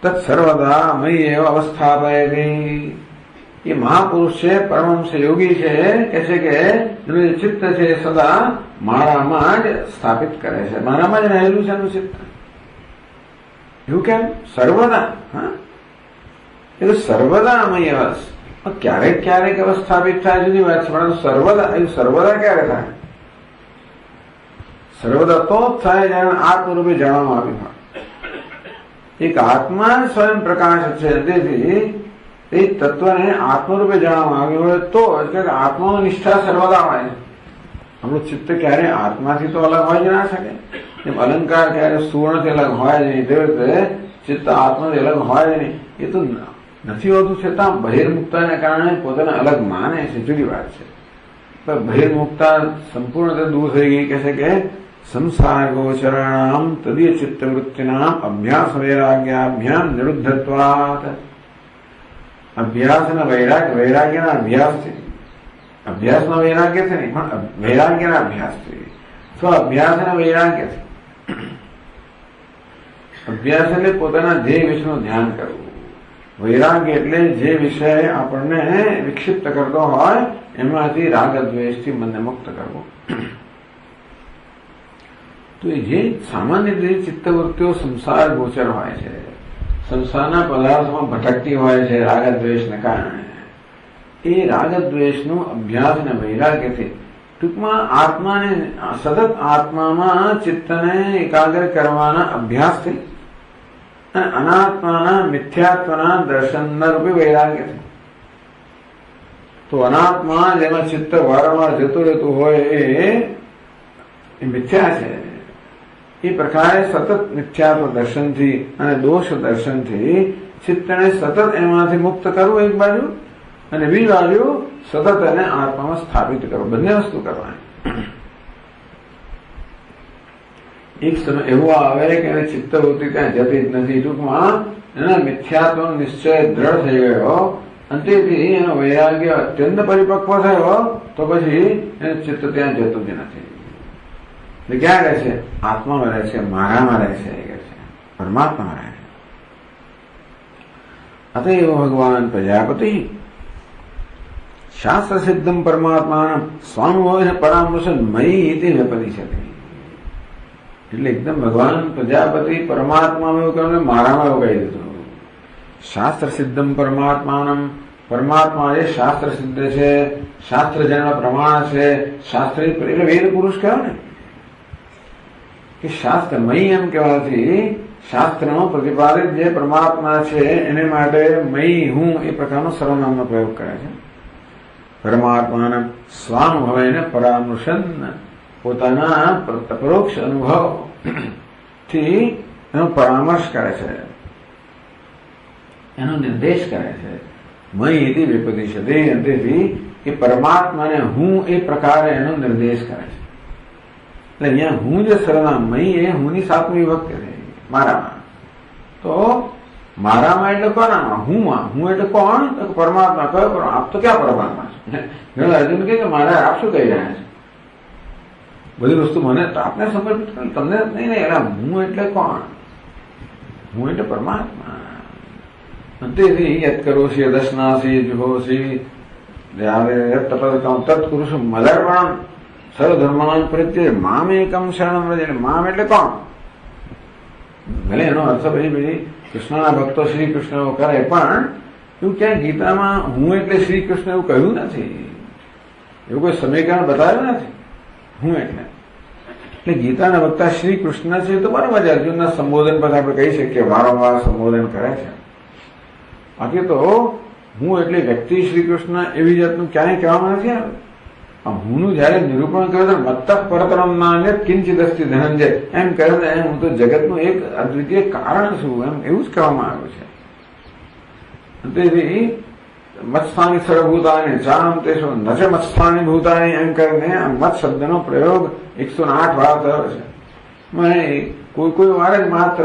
તત્ સર્વદા મયી એવ અવસ્થાપયતિ. એ મહાપુરુષ છે, પરમહંસ યોગી છે, કે છે કે એનું જે ચિત્ત છે સદા મારામાં જ સ્થાપિત કરે છે, મારામાં જ રહેલું છે એનું ચિત્ત. એવું કેમ? સર્વદા. હા, એ તો સર્વદા મય ક્યારેક ક્યારેક અવસ્થાપિત થાય જુદી વાત છે, પરંતુ સર્વદા એવું સર્વદા ક્યારે થાય? સર્વદા તો જ થાય જ્યારે આત્મરૂપે જાણવામાં આવ્યું હોય. એક આત્મા સ્વયં પ્રકાશ છે, તેથી એ તત્વને આત્મરૂપે જાણવામાં આવ્યું હોય તો જ આત્માની નિષ્ઠા સર્વદા હોય છે. આપણું ચિત્ત ક્યારે આત્માથી તો અલગ હોય જ ના શકે. એમ અલંકાર ક્યારે સુવર્ણથી અલગ હોય જ નહીં, તેવી રીતે ચિત્ત આત્માથી અલગ હોય જ નહીં. એ તો નથી હોતું, છતાં બહિર્મુક્તાને કારણે પોતાને અલગ માને છે, જુદી વાત છે. પણ બહિર્મુક્તા સંપૂર્ણ દૂર થઈ ગઈ. કહે છે કે સંસાર ગોચરાણામ તદીય ચિત્તવૃત્તિનામ અભ્યાસ વૈરાગ્યાભ્યામ નિરુદ્ધત્વાત. અભ્યાસ અને વૈરાગ્યના અભ્યાસથી, અભ્યાસના વૈરાગ્યથી નહીં પણ વૈરાગ્યના અભ્યાસથી, સ્વ અભ્યાસ અને વૈરાગ્યથી. અભ્યાસ એટલે પોતાના ધ્યેય વિશેનું ધ્યાન કરવું. વૈરાગ્ય એટલે જે વિષય આપણને વિક્ષિપ્ત કરતો હોય એમાંથી રાગ દ્વેષથી મનને મુક્ત કરવો. તો એ જે સામાન્ય રીતે ચિત્તવૃત્તિઓ સંસાર ગોચર હોય છે, સંસારના પદાર્થોમાં ભટકતી હોય છે રાગ દ્વેષને કારણે, એ રાગદ્વેષનો અભ્યાસ અને વૈરાગ્યથી, ટૂંકમાં આત્માને સતત આત્મામાં ચિત્તને એકાગ્ર કરવાના અભ્યાસથી અને અનાત્માના મિથ્યાત્વના દર્શન રૂપે વૈરાગ્યથી. તો અનાત્મા જેમાં ચિત્ત વારંવાર જતું રહેતું હોય એ મિથ્યા છે. એ પ્રકારે સતત મિથ્યાત્વ દર્શનથી અને દોષ દર્શનથી ચિત્તને સતત એમાંથી મુક્ત કરવું એક બાજુ, અને બીજી બાજુ સતત એને આત્મામાં સ્થાપિત કરવું. બંને વસ્તુ કરવાની. એક સમય એવો આવે કે એને ચિત્તવૃત્તિ ત્યાં જતી જ નથી. ટૂંકમાં એના મિથ્યાત્વનો નિશ્ચય દ્રઢ થઈ ગયો, અને તેથી એનો વૈરાગ્ય અત્યંત પરિપક્વ થયો, તો પછી એને ચિત્ત ત્યાં જતું જ નથી. ક્યાં રહે છે? આત્મામાં રહે છે, મારામાં રહે છે, કે છે પરમાત્મામાં રહે છે. અતએવ ભગવાન પ્રજાપતિ શાસ્ત્ર સિદ્ધમ પરમાત્મા સ્વાનુભવ પરામર્શન મયી ઇતિ વ્યપદી છે. એટલે એકદમ ભગવાન પ્રજાપતિ પરમાત્મામાં એવું કહ્યું, મારામાં એવું કહી દીધું. શાસ્ત્ર સિદ્ધમ પરમાત્માનમ, પરમાત્મા એ શાસ્ત્ર સિદ્ધ છે, શાસ્ત્ર જન્મ પ્રમાણ છે. શાસ્ત્ર એટલે વેદ પુરુષ કહેવાય ને, કે શાસ્ત્રમય એમ કહેવાથી શાસ્ત્રમાં પ્રતિપાદિત જે પરમાત્મા છે એને માટે મય હું એ પ્રકારનો સર્વનામનો પ્રયોગ કરે છે. પરમાત્માના સ્વાનુભવેને પરામર્શન, પોતાના પરોક્ષ અનુભવ થી એનો પરામર્શ કરે છે, એનો નિર્દેશ કરે છે. મય ઇતિ વિપદિશતે, તેથી એ પરમાત્માને હું એ પ્રકારે એનો નિર્દેશ કરે છે. એટલે અહીંયા હું જે સર્વનામ મય એ હુંની સાતમી વિભક્તિ થઈ મારામાં. તો મારામાં એટલે કોનામાં? હુંમાં. હું એટલે કોણ? તો પરમાત્મા. કયો? આપ તો ક્યાં પરમાત્મા છે? અર્જુન કે મારે આપ શું કહી રહ્યા છે? બધી વસ્તુ મને આપને સમર્પિત કરી, તમને નહીં. એટલે હું એટલે કોણ? હું એટલે પરમાત્મા. તેથી યત કરોષી દર્શનાસી જુહોસી તત્પુરુષ મદર્પણ સર્વધર્માન પ્રત્યે મામ એકમ શરણમ વ્રજ. મામ એટલે કોણ? ભલે એનો અર્થ પછી કૃષ્ણના ભક્તો શ્રી કૃષ્ણ એવું કરે, પણ એવું ક્યાંય ગીતામાં હું એટલે શ્રી કૃષ્ણ એવું કહ્યું નથી. એવું કોઈ સમીકરણ બતાવ્યું નથી. હું એટલે ગીતાના વક્તા શ્રી કૃષ્ણ છે તો બરાબર છે. અર્જુનના સંબોધન પર આપણે કહી શકીએ વારંવાર સંબોધન કરે છે. બાકી તો હું એટલે વ્યક્તિ શ્રી કૃષ્ણ એવી જાતનું ક્યાંય કહેવામાં નથી આવ્યું. હુંનું જયારે નિરૂપણ કર્યું તો મત્તઃ પરતરમ નાન્ય કિંચિદ અસ્તિ ધનંજય એમ કહ્યું ને, હું તો જગતનું એક અદ્વિતીય કારણ છું એમ એવું જ કહેવામાં આવ્યું છે. તેથી મત્સ્થાની સર્વભૂતાની ચામ તેશો નચ મત્સ્થાની ભૂતાની એમ કરીને આ મત શબ્દનો પ્રયોગ 108 વાર થયો છે. મને કોઈ વાર જ માત્ર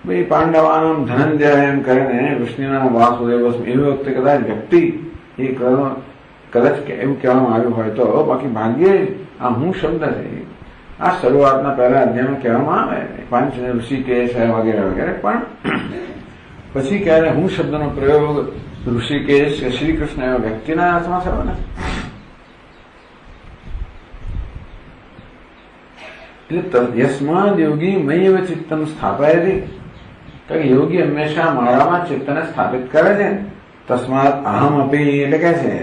ભાઈ પાંડવાનામ ધનંજય એમ કરીને વિષ્ણુના વાસુદેવ એવી વખતે કદાચ વ્યક્તિ એ કદાચ એવું કહેવામાં આવ્યું હોય તો, બાકી ભાગ્યે આ હું શબ્દ છે આ શરૂઆતના પહેલા અધ્યાયમાં કહેવામાં આવે, પાંચ ઋષિકેશ વગેરે વગેરે. પણ પછી ક્યારે હું શબ્દનો પ્રયોગ ઋષિકેશ કે શ્રી કૃષ્ણ એવા વ્યક્તિના હાથમાં થયો ને. એટલે યસ્માદ યોગી મય્યવ ચિત્તમ સ્થાપયતિ, તો યોગી હંમેશા મારામાં ચિત્તને સ્થાપિત કરે છે. તસ્માત અહમ અપી એટલે કે છે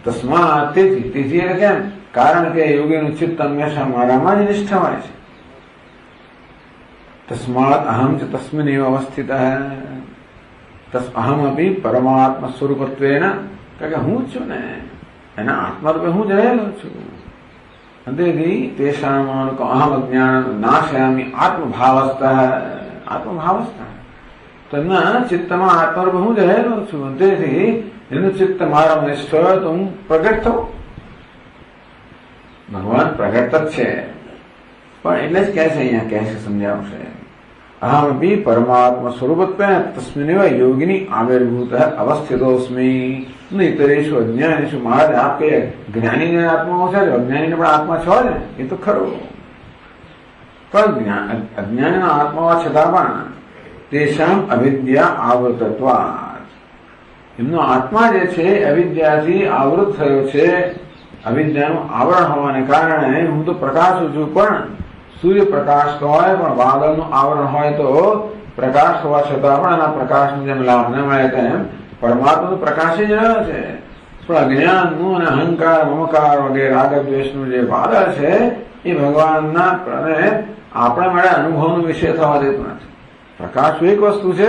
તસ્માત તેથી એટલે કેમ? કારણ કે યોગીનું ચિત્ત હંમેશા મારામાં જ નિષ્ઠ હોય છે. તસ્માત અહમ ચ તસ્મિન એવ અવસ્થિત અહમ અપી પરમાત્મા સ્વરૂપત્વેન, કે હું જ છું ને એના આત્મા રૂપે હું જ રહેલો છું. તેથી તેષામ અહમ અજ્ઞાન નાશયામી આત્મભાવસ્થ આત્મભાવસ્થ, તો એમના ચિત્તમાં આત્મરૂપે હું જ રહેલો છું. તેથી એનું ચિત્ત મારા નિષ્ઠ તો હું પ્રગટ થઉં. ભગવાન પ્રગટ જ છે, પણ એટલે જ કહે છે અહીંયા કહે છે સમજાવશે. અહમ બી પરમાત્મા સ્વરૂપત્વે તસ્મિન યોગિની આવિર્ભૂત અવસ્થિતોસ્મી નહીતરેશુ અજ્ઞાનીશુ. મહારાજ આપ કે જ્ઞાનીને આત્માઓ છે, અજ્ઞાનીને પણ આત્મા છો ને, એ તો ખરું. પણ અજ્ઞાનીના આત્માઓ છતાં પણ તેષામ અવિદ્યા આવૃતત્વાत्, એમનો આત્મા જે છે અવિદ્યાથી આવૃત થયો છે. અવિદ્યાનું આવરણ હોવાને કારણે હું તો પ્રકાશું છું, પણ સૂર્યપ્રકાશ તો હોય પણ વાદળનું આવરણ હોય તો પ્રકાશ હોવા છતાં પણ એના પ્રકાશનો જેમ લાભ ન મળે તેમ પરમાત્માનો પ્રકાશ જ રહ્યો છે. પણ અજ્ઞાનનું અને અહંકાર મમકાર વગેરે રાગ દ્વેષનું જે વાદળ છે એ ભગવાનના આપણા માટે અનુભવનો વિષય થવા દેતું નથી. પ્રકાશ એક વસ્તુ છે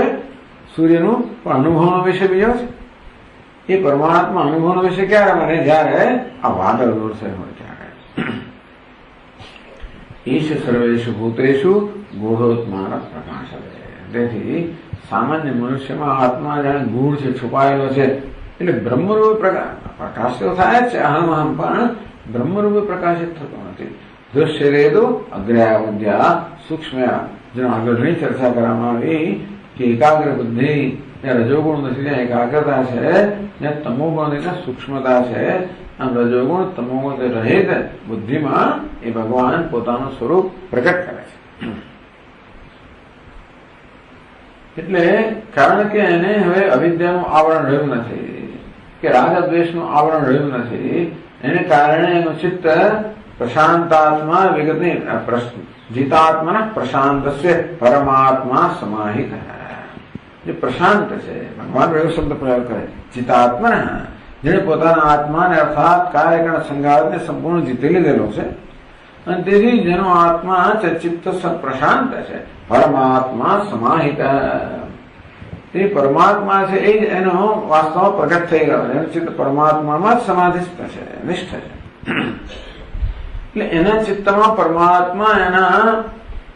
સૂર્યનું, પણ અનુભવનો વિષય બીજો છે. એ પરમાત્મા અનુભવનો વિષય ક્યારે બને? જયારે આ વાદળ દૂર થયું હોય ત્યારે. ઈશ સર્વેષુ ભૂતેષુ ગૂઢોત્માન પ્રકાશ. તેથી સામાન્ય મનુષ્યમાં આત્મા જાણે ગૂઢ છે, છુપાયેલો છે. એટલે બ્રહ્મરૂપે પ્રકાશ તો થાય જ છે, અહમ અહમ, પણ બ્રહ્મરૂપે પ્રકાશિત થતો નથી. દૃશ્ય રેદો અગ્રયા સૂક્ષ્મ, જેનો આગળની ચર્ચા કરવામાં આવી કે એકાગ્ર બુદ્ધિ રજોગુણ નથી, ત્યાં એકાગ્રતા છે, ત્યાં તમોગુણ ત્યાં સૂક્ષ્મતા છે. આમ રજોગુણ તમોગુણ રહિત બુદ્ધિમાં એ ભગવાન પોતાનું સ્વરૂપ પ્રગટ કરે છે. એટલે કારણ કે એને હવે અવિદ્યાનું આવરણ રહ્યું નથી કે રાગદ્વેષનું આવરણ રહ્યું નથી, એને કારણે એનું ચિત્ત પ્રશાંતાત્મા વિગતની જીતાત્મા પ્રશાંતસ્ય પરમાત્મા સમાહિત. જે પ્રશાંત છે, ભગવાન એવો શબ્દ પ્રયોગ કરે, જીતાત્મા, જેને પોતાના આત્માને અર્થાત કાર્યકરણ સંઘાતને સંપૂર્ણ જીતી લીધેલો છે. અને તેથી જેનો આત્મા ચિત્ત પ્રશાંત છે, પરમાત્મા સમાહિત. તે પરમાત્મા છે એ જ એનો વાસ્તવમાં પ્રગટ થઈ ગયો છે. એનું ચિત્ત પરમાત્મામાં જ સમાધિસ્થ છે, નિષ્ઠ છે. એટલે એના ચિત્તમાં પરમાત્મા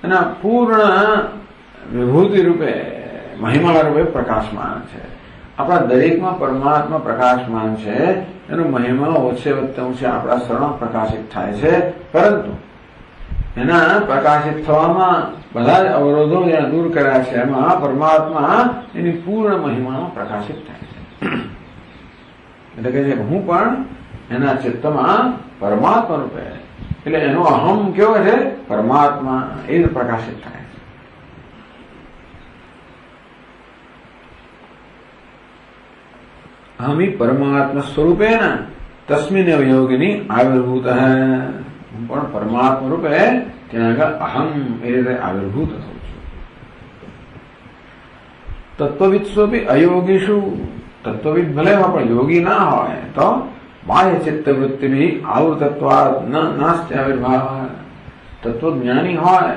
એના પૂર્ણ વિભૂતિ રૂપે, મહિમા રૂપે પ્રકાશમાન છે. આપણા દરેકમાં પરમાત્મા પ્રકાશમાન છે. એનો મહિમા ઓછે વત્તે ઊંચે આપણા શરણ પ્રકાશિત થાય છે. પરંતુ એના પ્રકાશિત થવામાં બધા જ અવરોધો જેના દૂર કર્યા છે, એમાં પરમાત્મા એની પૂર્ણ મહિમામાં પ્રકાશિત થાય છે. એટલે કે હું પણ એના ચિત્તમાં પરમાત્મા રૂપે, એટલે એનો અહમ કેવો છે? પરમાત્મા, એ જ પ્રકાશિત થાય છે. અહમ પરમાત્મા સ્વરૂપેણ તસ્મિન યોગિની આવિર્ભૂત. હું પણ પરમાત્મા રૂપે ત્યાં આગળ અહમ એ રીતે આવિર્ભૂત થઉં છું. તત્વવિત્સોપી અયોગીશુ, તત્વવિદ ભલે પણ યોગી ના હોય તો બાહ્ય ચિત્ત વૃત્તિ આવૃતત્વાદ નાસ્તિ આવિર્ભાવ. તત્વજ્ઞાની હોય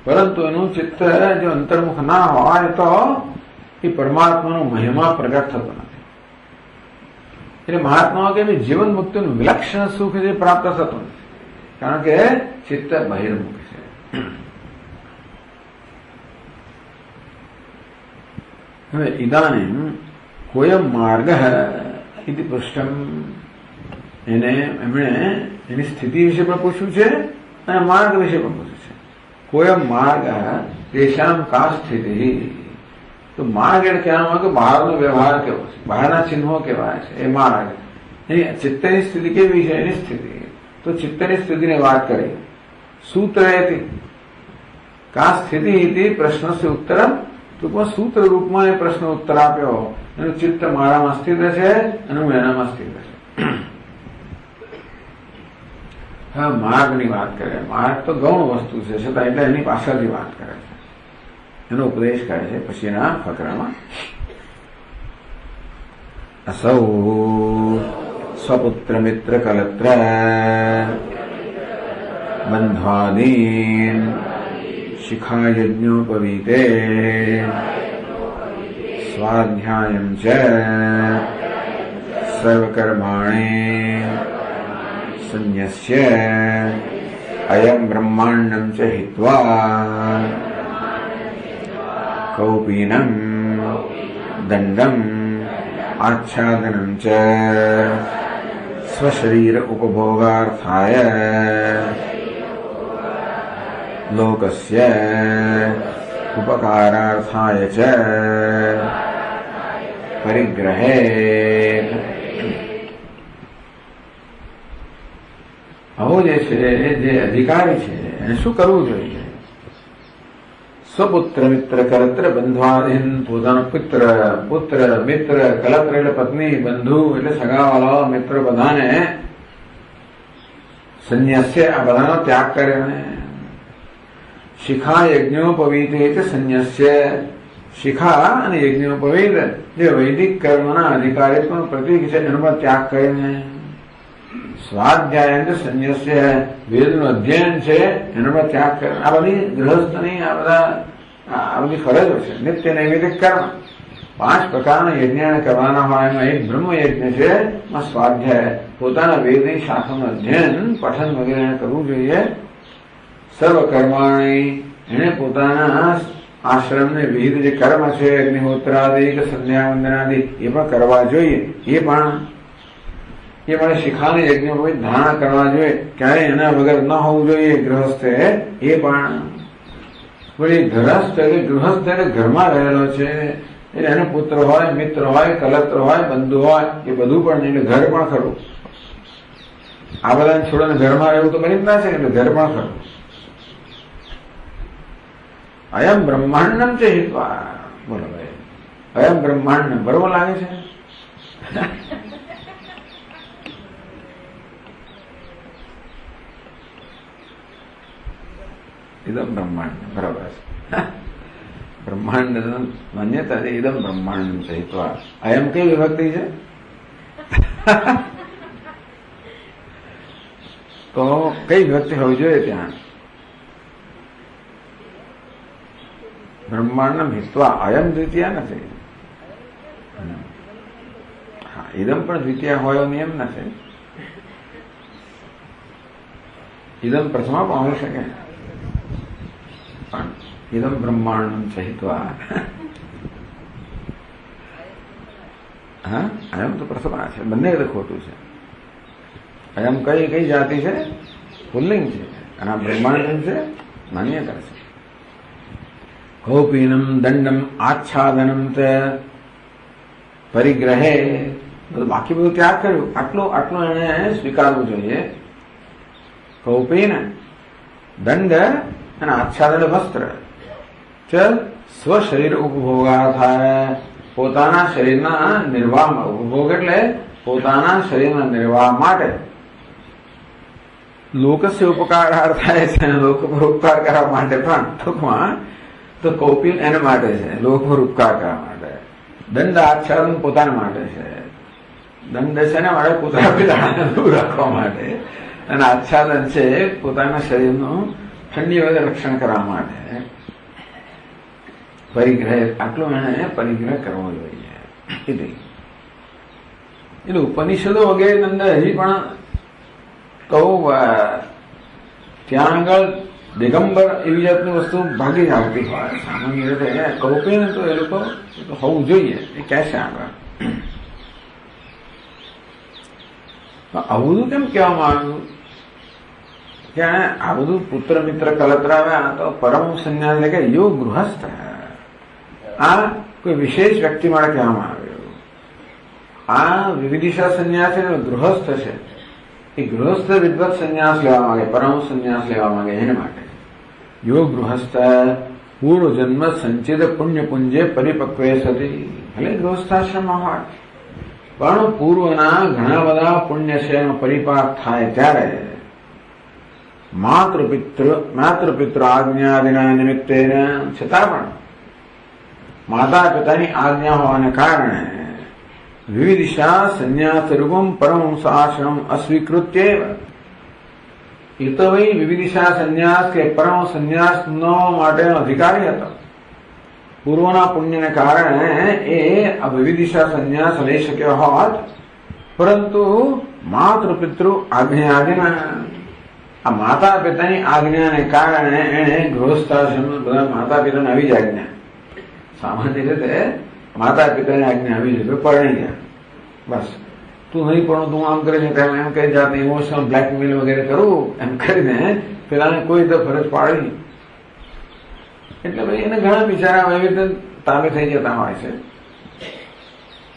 પરંતુ એનું ચિત્ત જો અંતર્મુખ ના હોય તો એ પરમાત્માનો મહિમા પ્રગટ થતો નથી. એટલે મહાત્માઓ કે જીવન મુક્તિનું વિલક્ષણ સુખ જે પ્રાપ્ત થતું નથી, કારણ કે ચિત્ત બહિર્મુખ છે. હવે ઇદાનીમ કોયમ માર્ગ ઇતિ પૃષ્ઠમ, એમણે એની સ્થિતિ વિશે પણ પૂછ્યું છે અને માર્ગ વિશે પણ પૂછ્યું છે. કોયમ માર્ગ તેશામ કા સ્થિતિ. તો માર્ગ એટલે કહેવામાં કે બહારનો વ્યવહાર કેવો છે, બહારના ચિહ્નો કેવા છે, એ માર્ગ. એની ચિત્તની સ્થિતિ કેવી છે, એની સ્થિતિ. તો ચિત્તની સ્થિતિની વાત કરી. સૂત્રેથી કા સ્થિતિ પ્રશ્નથી ઉત્તરમ, ટૂંકમાં સૂત્ર રૂપમાં એ પ્રશ્ન ઉત્તર આપ્યો. એનું ચિત્ત મારામાં સ્થિત છે અને હું એનામાં સ્થિત છે. હા, માર્ગની વાત કરે. માર્ગ તો ગૌણ વસ્તુ છે, છતાં એટલે એની પાછળથી વાત કરે છે, એનો ઉપદેશ કરે છે પછીના ફકરામાં. અસૌ સ્વપુત્ર મિત્ર કલત્ર બંધ્વાદીન શિખાયજ્ઞોપવીતે સ્વાધ્યાયમ ચ સર્વકર્માણિ સંન્યસ્ય અયમ બ્રહ્માંડમ ચ હિત્વા કૌપીનમ દંડમ આચ્છાદનમ ચ સ્વશરીર ઉપભોગાર્થાય લોકસ્ય ઉપકારાર્થાય ચ પરિગ્રહેત. આવો જે છે, જે અધિકારી છે, એને શું કરવું જોઈએ? સ્વપુત્ર મિત્ર કલત્ર બંધ્વાધીન, પોતાનો પુત્ર મિત્ર, કલત્ર એટલે પત્ની, બંધુ એટલે સગાવાળા, મિત્ર બધાને સંન્યાસ્ય, આ બધાનો ત્યાગ કરે. શિખા યજ્ઞોપવીતે સંન્યાસ્ય, શિખા અને યજ્ઞોપવિત જે વૈદિક કર્મના અધિકારીત્વ પ્રતીક છે એનો પણ ત્યાગ કરીને સ્વાધ્યાય સંન્યાસ્ય વેદનું અધ્યયન છે એનો પણ ત્યાગ કરે. આ બધી ગૃહસ્થની આ બધી ફરજો છે. નિત્ય નૈમિતિક કર્મ 5 પ્રકારના યજ્ઞ કરવાના હોય એમાં એક બ્રહ્મ યજ્ઞ છે. એમાં સ્વાધ્યાય પોતાના વેદની શાખાનું અધ્યયન પઠન વગેરે કરવું જોઈએ. સર્વ કર્માણી એને પોતાના આશ્રમને વિવિધ જે કર્મ છે અગ્નિહોત્રાદિ કે સંધ્યા વંદનાદિ એ પણ કરવા જોઈએ. એ પણ શિખાની યજ્ઞોપવિત ધારણા કરવા જોઈએ. ક્યારે એના વગર ન હોવું જોઈએ ગૃહસ્થે. એ પણ વળી ગૃહસ્થ એટલે ઘરમાં રહેલો છે એટલે એનો પુત્ર હોય, મિત્ર હોય, કલત્ર હોય, બંધુ હોય એ બધું પણ નહીં. એટલે ઘર પણ ખરું. આ બધાને છોડીને ઘરમાં રહેવું તો બની જ ના છે. એટલે ઘર પણ ખરું. અયમ બ્રહ્માંડમ છે હિત્વા. બોલો ભાઈ, અયમ બ્રહ્માંડ બરોબર લાગે છે? ઇદમ બ્રહ્માંડ બરાબર છે. બ્રહ્માંડ માન્યતા છે. ઇદમ બ્રહ્માંડ છે હિત્વા. અયમ કઈ વિભક્તિ છે? તો કઈ વિભક્તિ હોવી જોઈએ ત્યાં? બ્રહ્માંડમ હિત્વા. અયમ દ્વિતીય નથી. હા, ઇદમ પણ દ્વિતીય હોય નિયમ નથી. ઇદમ પ્રથમા પણ હોઈ શકે. પણ ઇદમ બ્રહ્માંડમ સહિત્વા. હા, અયમ તો પ્રથમા છે. બંને ખોટું છે. અયમ કઈ જાતિ છે? પુલ્લિંગ છે. અને આ બ્રહ્માંડમ છે માન્યતા છે. કૌપીનમ દંડમ આચ્છાદનમ પરિગ્રહે. બાકી બધું ત્યાગ કર્યું. આટલું એને સ્વીકારવું જોઈએ. કૌપીન દંડ અને આચ્છાદન વસ્ત્ર સ્વશરીર ઉપભોગા થાય. પોતાના શરીરના નિર્વાહ. ઉપભોગ એટલે પોતાના શરીરના નિર્વાહ માટે લોકસ્ય ઉપકાર થાય છે. લોક પર ઉપકાર કરવા માટે પણ ટૂંકમાં તો કૌપિન એના માટે છે. લોક પર ઉપકાર કરવા માટે. દંડ આચ્છાદન પોતાના માટે છે. દંડ છે ને માટે પોતાના પિતાને દૂર રાખવા માટે. અને આચ્છાદન છે પોતાના શરીરનું ઠંડી વગર રક્ષણ કરવા માટે. પરિગ્રહ આટલું એને પરિગ્રહ કરવો જોઈએ. એટલે ઉપનિષદો વગેરે અંદર હજી પણ કહું ત્યાં આગળ દિગંબર એવી જાતની વસ્તુ ભાગી જ આવતી હોય. સામાન્ય રીતે કૌપીન તો એ લોકો હોવું જોઈએ. એ કહેશે આગળ. આવું બધું કેમ કહેવામાં આવ્યું કે આ બધું પુત્ર મિત્ર કલતરાવ્યા તો પરમ સંન્યાસ એટલે કે યોગ ગૃહસ્થ. આ કોઈ વિશેષ વ્યક્તિ માટે કહેવામાં આવ્યું. આ વિવિધિશા સંન્યાસ છે ગૃહસ્થ છે. એ ગૃહસ્થ વિદવત સંન્યાસ લેવા માંગે, પરમ સંન્યાસ લેવા માંગે એને માટે. યોગ ગૃહસ્થ પૂર્વ જન્મ સંચિત પુણ્ય પુંજે પરિપક્વે સતી. ભલે ગૃહસ્થાશ્રમમાં હોય પણ પૂર્વના ઘણા બધા પુણ્ય છે એનો પરિપાક થાય ત્યારે માતૃપિતૃ આજ્ઞાદિના નિમિત્તે છતાં પણ માતા પિતાની આજ્ઞા હોવાને કારણે વિવિધિશા સંન્યાસ રૂપમ પરમહંસાશ્રમ અસ્વીકૃત્ય. એ તો ભાઈ વિવિધિશા સંન્યાસ કે પરમ સંન્યાસ નો માટેનો અધિકારી હતો. પૂર્વના પુણ્યને કારણે એ આ વિવિધિશા સંન્યાસ લઈ શક્યો હોત, પરંતુ માતૃપિતૃ આજ્ઞાદિના આ માતા પિતાની આજ્ઞાને કારણે એને ગૃહસ્થાશ્રમ બધા માતા પિતાને આવી જ આજ્ઞા. સામાન્ય રીતે માતા પિતાની આજ્ઞા આવી જાય પરણી ગયા. બસ તું નહીં પણ તું આમ કરીને એમ કઈ જાતની ઇમોશનલ બ્લેકમેલ વગેરે કરવું એમ કરીને પેલાને કોઈ તો ફરજ પાડી. એટલે ભાઈ એને ઘણા બિચારા એવી રીતે તાબે થઈ જતા હોય છે.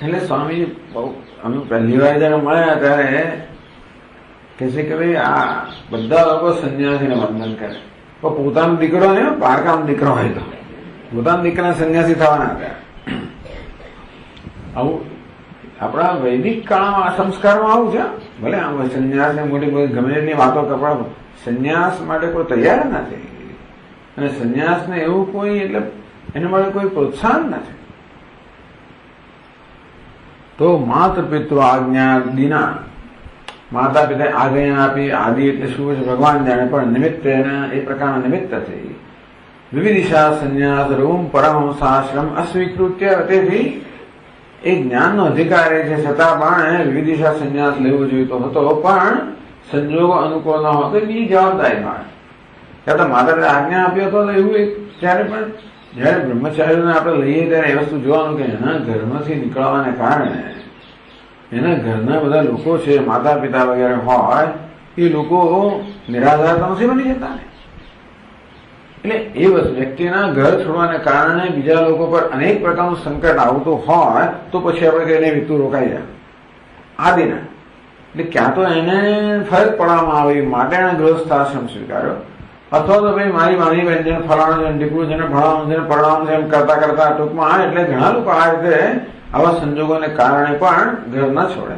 એટલે સ્વામી બહુ અમે પહેલી વાર જયારે મળ્યા ત્યારે કે છે કે ભાઈ આ બધા લોકો સંન્યાસીને વંદન કરે પણ પોતાનો દીકરો ને પારકામ દીકરો હોય તો પોતાના દીકરા સંન્યાસી થવાના હતા. આવું આપણા વૈદિક કાળમાં સંસ્કારમાં આવું છે. ભલે આમ સંન્યાસ ને મોટી મોટી ગમે એટલી વાતો કપડા સંન્યાસ માટે કોઈ તૈયાર નથી. અને સંન્યાસને એવું કોઈ એટલે એના માટે કોઈ પ્રોત્સાહન નથી. તો માતૃ પિતૃ આજ્ઞા દીના, માતા પિતા આજ્ઞા આપી. આદિ એટલે શું છે ભગવાન જાણે, પણ નિમિત્ત એના એ પ્રકારના નિમિત્ત થઈ. વિવિધિશા સંન્યાસ રૂમ પરમહંસાશ્રમ અસ્વીકૃત્ય. તેથી એ જ્ઞાનનો અધિકાર છે, છતાં પણ વિવિધિશા સંન્યાસ લેવો જોઈતો હતો, પણ સંજોગો અનુકૂળ ન હોય તો બીજી જવાબદારી મળે. ત્યાં તો માતા પિતા આજ્ઞા આપ્યો હતો એવું એક. ત્યારે પણ જયારે બ્રહ્મચારીઓને આપણે લઈએ ત્યારે એ વસ્તુ જોવાનું કે એના ઘરમાંથી નીકળવાને કારણે એના ઘરના બધા લોકો છે, માતા પિતા વગેરે હોય, એ લોકો નિરાધાર તો નથી બની જતા ને. એટલે એ વ્યક્તિના ઘર છોડવાને કારણે બીજા લોકો પર અનેક પ્રકારનું સંકટ આવતું હોય તો પછી આપણે કહીને વિતું રોકાઈ જાય આદિના. એટલે ક્યાં તો એને ફરક પડવામાં આવે માટે એના ગૃહસ્થાશ્રમ સ્વીકાર્યો, અથવા તો ભાઈ મારી માની બેન જેને ફલાણું છે, દીકરું જેને ભણાવવાનું છે, પરણાવવાનું છે, એમ કરતા કરતા ટૂંકમાં એટલે ઘણા લોકો આ રીતે આવા સંજોગોને કારણે પણ ઘર ન છોડે.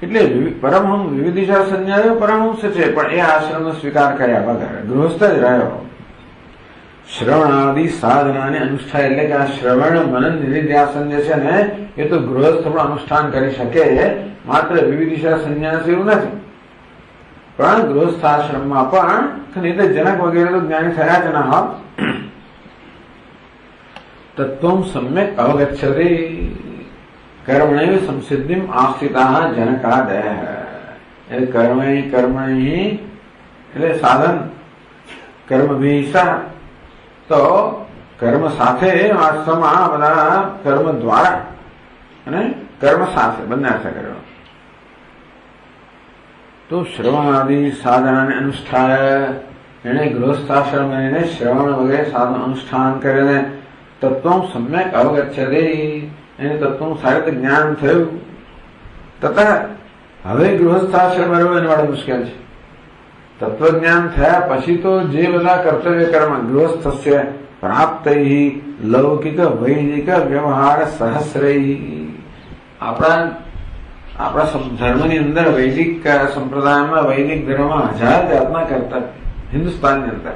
એટલે પરમહંસ વિવિધિશા સંન્યાસ પરમહંસ છે, પણ એ આશ્રમનો સ્વીકાર કર્યા વગર ગૃહસ્થ જ રહ્યો. શ્રવણાદિ સાધનાને અનુષ્ઠાન, એટલે કે આ શ્રવણ મનન નિધિધ્યાસન જે છે ને એ તો ગૃહસ્થ પણ અનુષ્ઠાન કરી શકે, માત્ર વિવિધિશા સંન્યાસ એવું નથી. પણ ગૃહસ્થાશ્રમમાં પણ એટલે જનક વગેરે તો જ્ઞાની થયા જ ના હોત. તત્વમ સમ્યક અવગચ્છતે કર્મણૈવ સંસિદ્ધિમ આસ્થિતા જનકાદય. એટલે કર્મણી એટલે સાધન, કર્મભીષા, તો કર્મ સાથે વાસ્તવમાં બધા કર્મ દ્વારા અને કર્મ સાથે બંને અર્થ કર્યો. તો શ્રવણાદિ સાધનાને અનુષ્ઠાય, એને ગૃહસ્થાશ્રમ એને શ્રવણ વગેરે સાધન અનુષ્ઠાન કરીને તત્વ સમ્યક અવગચ્છતે, એને તત્વનું સારી રીતે જ્ઞાન થયું. તથા હવે ગૃહસ્થાશ્રમ રહ્યો એને માટે મુશ્કેલ છે. તત્વજ્ઞાન થયા પછી તો જે બધા કર્તવ્ય કર્મ ગૃહસ્થસ્ય પ્રાપ્ત લૌકિક વૈદિક વ્યવહાર સહસ્રૈ. આપણા ધર્મની અંદર વૈદિક સંપ્રદાયમાં વૈદિક ધર્મમાં 1000 જાતના કર્તવ્ય. હિન્દુસ્તાનની અંદર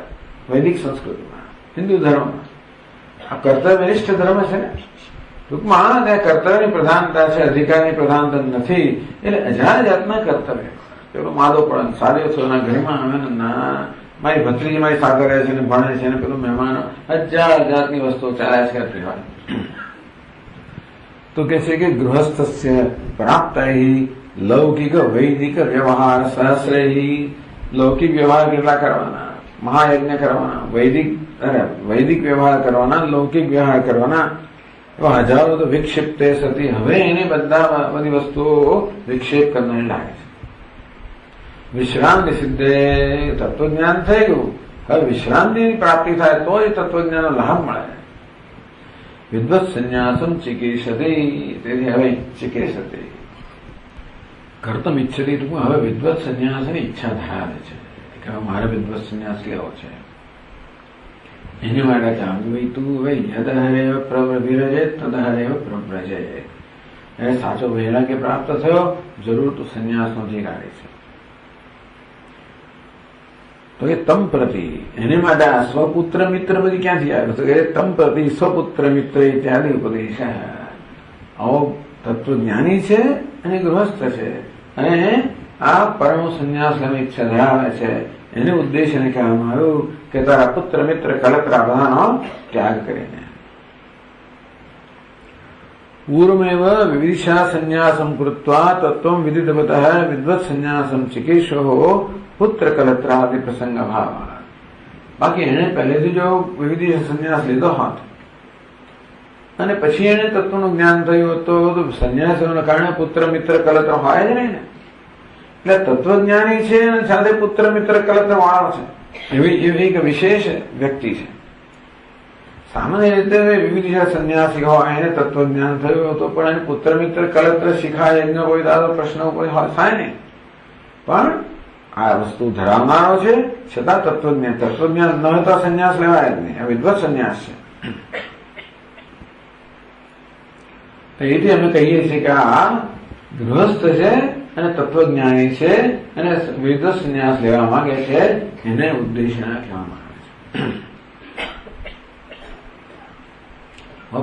વૈદિક સંસ્કૃતિમાં હિન્દુ ધર્મમાં આ કર્તવ્યનિષ્ઠ ધર્મ છે ને. ટૂંકમાં ત્યાં કર્તવ્યની પ્રધાનતા છે, અધિકારની પ્રધાનતા નથી. એટલે 1000 જાતના કર્તવ્ય. પેલો માદો પણ સારો થયો એના ઘરમાં આવે ને, ના મારી ભત્રીજી મારી સાથે રહે છે ને ભણે છે ને પેલું મહેમાનો 1000 જાતની વસ્તુઓ ચાલ્યા છે કરતી હોય. તો કે છે કે ગૃહસ્થસ્ય પ્રાપ્ત લૌકિક વૈદિક વ્યવહાર સહસ્રૈ. લૌકિક વ્યવહાર કેટલા કરવાના, મહાયજ્ઞ કરવાના, વૈદિક વ્યવહાર કરવાના, લૌકિક વ્યવહાર કરવાના, એવા 1000 તો વિક્ષિપ્તે સતી. હવે એને બધી વસ્તુઓ વિક્ષેપ કરનારી લાગે છે. વિશ્રાંતિ સિદ્ધે, તત્વજ્ઞાન થઈ ગયું, હવે વિશ્રાંતિની પ્રાપ્તિ થાય તો એ તત્વજ્ઞાનનો લાભ મળે. વિદ્વત સંન્યાસમ ચિકિત્સતે, તેથી હવે ચિકિત્સતે કર્તમ ઈચ્છતી. હવે વિદ્વત સંન્યાસની ઈચ્છા ધરાવે છે કે મારે વિદ્વત સંન્યાસ લેવો છે. એની માટે ચાલુ ભાઈ તું ભાઈ યદહરેવ પ્રવિરજે તદહરેવ પ્રવ્રજે. એ સાચો વૈરાગ્ય પ્રાપ્ત થયો, જરૂર તું સંન્યાસનો અધિકારી છે. તો એ તમ પ્રતિ, એને માટે આ સ્વપુત્ર મિત્ર બધી ક્યાંથી આવે? તો એ તમ પ્રતિ સ્વપુત્ર મિત્ર ઇત્યાદિ ઉપદેશ. આવો તત્વજ્ઞાની છે અને ગૃહસ્થ છે અને આ પરમ સંન્યાસ લેવાની ઈચ્છા ધરાવે છે. એને ઉદ્દેશ એને કહેવામાં આવ્યું કે તારા પુત્ર મિત્ર કલત્રા બધાનો ત્યાગ કરીને પૂર્વમેવ વિવિધિશા સંન્યાસમ કૃત્વા તત્વમ વિદિતવતઃ વિદ્વત સંન્યાસમ ચિકિત્સો પુત્ર કલત્રાદિ પ્રસંગ અભાવ. બાકી એને પહેલેથી જો વિવિધિ સંન્યાસ લીધો હોત અને પછી એને તત્વનું જ્ઞાન થયું તો સંન્યાસોના કારણે પુત્ર મિત્ર કલત્ર હોય જ નહીં ને. એટલે તત્વજ્ઞાની છે અને સાથે પુત્ર મિત્ર કલત્ર વાળો છે, એવી એક વિશેષ વ્યક્તિ છે. સામાન્ય રીતે વિવિધ સંન્યાસી હોય એને તત્વજ્ઞાન થયું હતું, પણ એને પુત્ર મિત્ર કલત્ર શીખાય યજ્ઞ કોઈ દાદો પ્રશ્ન કોઈ થાય નહીં. પણ આ વસ્તુ ધરાવનારો છે છતાં તત્વજ્ઞાન ન હોય તો સંન્યાસ લેવાય જ નહીં. આ વિદ્વત સંન્યાસ છે. એથી અમે કહીએ છીએ કે આ ગૃહસ્થ છે અને તત્વજ્ઞાની છે અને વિદ્વત સંન્યાસ લેવા માંગે છે, એને ઉદ્દેશ કહેવામાં આવે છે.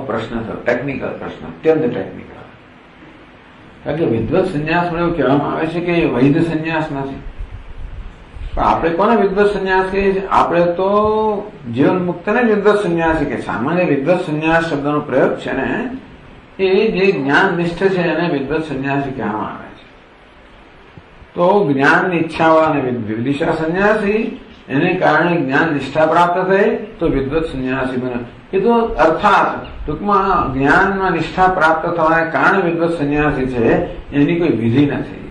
પ્રશ્ન થયો, ટેકનિકલ પ્રશ્ન, અત્યંત ટેકનિકલ. કારણ કે વિદ્વત સંન્યાસમાં એવું કહેવામાં આવે છે કે વૈધ સંન્યાસ નથી. પણ આપણે કોને વિદ્વત સંન્યાસ કહીએ છીએ? આપણે તો જીવન મુક્તને જ વિદ્વત સંન્યાસી કે. સામાન્ય વિદ્વત સંન્યાસ શબ્દનો પ્રયોગ છે ને, એ જે જ્ઞાન નિષ્ઠ છે એને વિદ્વત સંન્યાસી કહેવામાં આવે છે. તો જ્ઞાનની ઈચ્છાવાળા અને વિદિશા સંન્યાસી, એને કારણે જ્ઞાન નિષ્ઠા પ્રાપ્ત થઈ તો વિદ્વત સંન્યાસી બને. એ તો અર્થાત ટૂંકમાં જ્ઞાનમાં નિષ્ઠા પ્રાપ્ત થવાને કારણે વિદ્વત સંન્યાસી છે, એની કોઈ વિધિ નથી.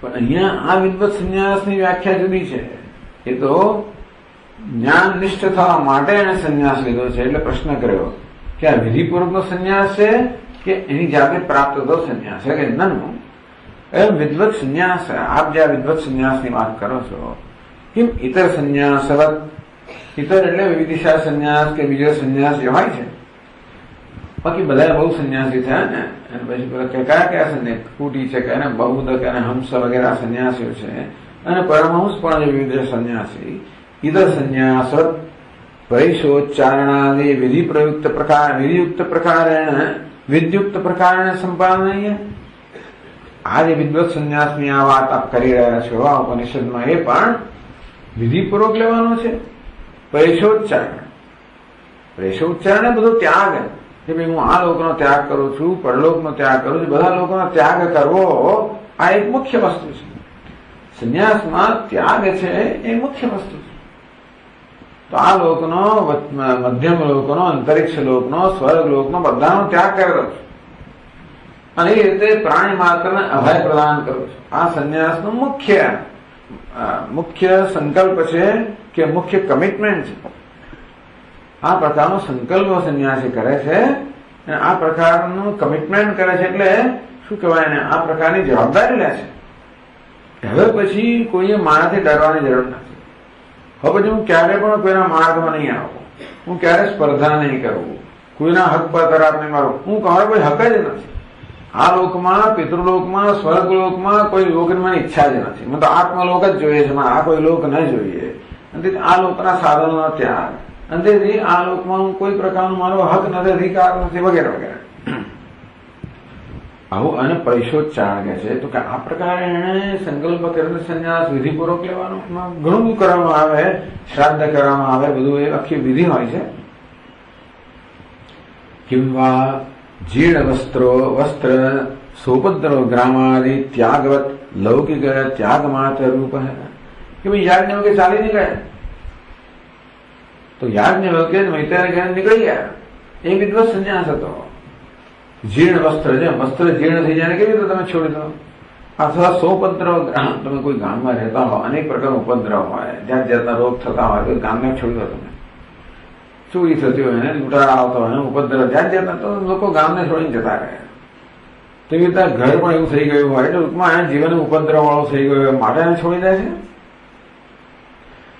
પણ અહીંયા આ વિદ્વત સંન્યાસની વ્યાખ્યા જુદી છે. એ તો જ્ઞાન નિષ્ઠ થવા માટે એને સંન્યાસ લીધો છે. એટલે પ્રશ્ન કર્યો કે આ વિધિપૂર્વકનો સંન્યાસ છે કે એની જાતે પ્રાપ્ત થતો સંન્યાસ છે કે નનું? એમ વિદ્વત સંન્યાસ, આપ જે આ વિદ્વત સંન્યાસની વાત કરો છો, કેમ ઇતર સંન્યાસવત, ઇતર એટલે વિદિશા સંન્યાસ કે બીજો સંન્યાસ જે હોય છે. બાકી બધા બહુ સંન્યાસી થયા ને, અને પછી પેલા કયા કયા સંન્યાસ, કુટી છે કે બૌદ્ધ કે હંસ વગેરે સંન્યાસીઓ છે, અને પરમહંસ પણ વિવિધ સંન્યાસી. ઇતર સંન્યાસવત પરિશોચ્ચારણાદિ વિધિ પ્રયુક્ત પ્રકાર, વિધિયુક્ત પ્રકારેણ વિદ્યુક્ત પ્રકારેણ સંપાદનીય. આ જે વિદ્વત સંન્યાસની આ વાત આપ કરી રહ્યા છો આ ઉપનિષદમાં, એ પણ વિધિપૂર્વક લેવાનો છે. પરેશોચ્ચારણ, પરેશોચ્ચારણ બધો ત્યાગ, કે ભાઈ હું આ લોકનો ત્યાગ કરું છું, પરલોકનો ત્યાગ કરું છું, બધા લોકોનો ત્યાગ કરવો આ એક મુખ્ય વસ્તુ છે. સંન્યાસમાં ત્યાગ છે એ મુખ્ય વસ્તુ છે. તો આ લોકનો, મધ્યમ લોકનો, અંતરિક્ષ લોકનો, સ્વર્ગ લોકનો બધાનો ત્યાગ કરેલો છે. અને એ રીતે પ્રાણી માત્રને અભય પ્રદાન કરું છું. આ સંન્યાસનો મુખ્ય સંકલ્પ છે કે મુખ્ય કમિટમેન્ટ છે. આ પ્રકારનો સંકલ્પ સંન્યાસી કરે છે, અને આ પ્રકારનું કમિટમેન્ટ કરે છે. એટલે શું કહેવાય ને, આ પ્રકારની જવાબદારી લે છે. હવે પછી કોઈએ મારાથી ડરવાની જરૂર નથી. હવે પછી હું ક્યારે પણ કોઈના માર્ગમાં નહીં આવું, હું ક્યારે સ્પર્ધા નહીં કરું, કોઈના હક પર તરાપ નહીં મારું. હું મારો કોઈ હક જ નથી. આ લોકમાં, પિતૃલોકમાં, સ્વર્ગલોકમાં કોઈ લોકની મને ઈચ્છા જ નથી. મને તો આત્મલોક જ જોઈએ છે, મને આ કોઈ લોક ન જોઈએ. અને આ લોકના સાધનોનો ત્યાગ, અને આ લોકમાં હું કોઈ પ્રકારનો મારો હક નથી, અધિકાર નથી, વગેરે વગેરે. આવું અને પૈસોચ્ચાર કહે છે. તો કે આ પ્રકારે એને સંકલ્પ કરીને સંન્યાસ વિધિપૂર્વક લેવાનો. ઘણું બધું કરવામાં આવે, શ્રાદ્ધ કરવામાં આવે, બધું એ આખી વિધિ હોય છે. કિંવા જીર્ણ વસ્ત્ર સોપદ્રો ગ્રામાદિ ત્યાગવત લૌકિક ત્યાગ માત્ર રૂપ કે ભાઈ યાજ્ઞવલ્કે ચાલી નીકળ્યા, તો યાજ્ઞવલ્કે મૈત્રેય જ્ઞાન નીકળી ગયા, એ વિદ્વત સંન્યાસ હતો. જીર્ણ વસ્ત્ર, જેમ વસ્ત્ર જીર્ણ થઈ જાય કેવી રીતે તમે છોડી દો? અથવા સોપદ્ર, તમે કોઈ ગામમાં રહેતા હો, અનેક પ્રકારનો ઉપદ્રવ હોય, જાત જાતના રોગ થતા હોય, તો ગામને છોડી દો. તમે ચોરી થતી હોય ને, લૂંટારા આવતા હોય, ઉપદ્રવ જાત જાતના, તો લોકો ગામને છોડીને જતા રહે. તેવી રીતે ઘર પણ એવું થઈ ગયું હોય, ટૂંકમાં જીવન ઉપદ્રવ વાળો થઈ ગયો હોય, માટે એને છોડી દે છે.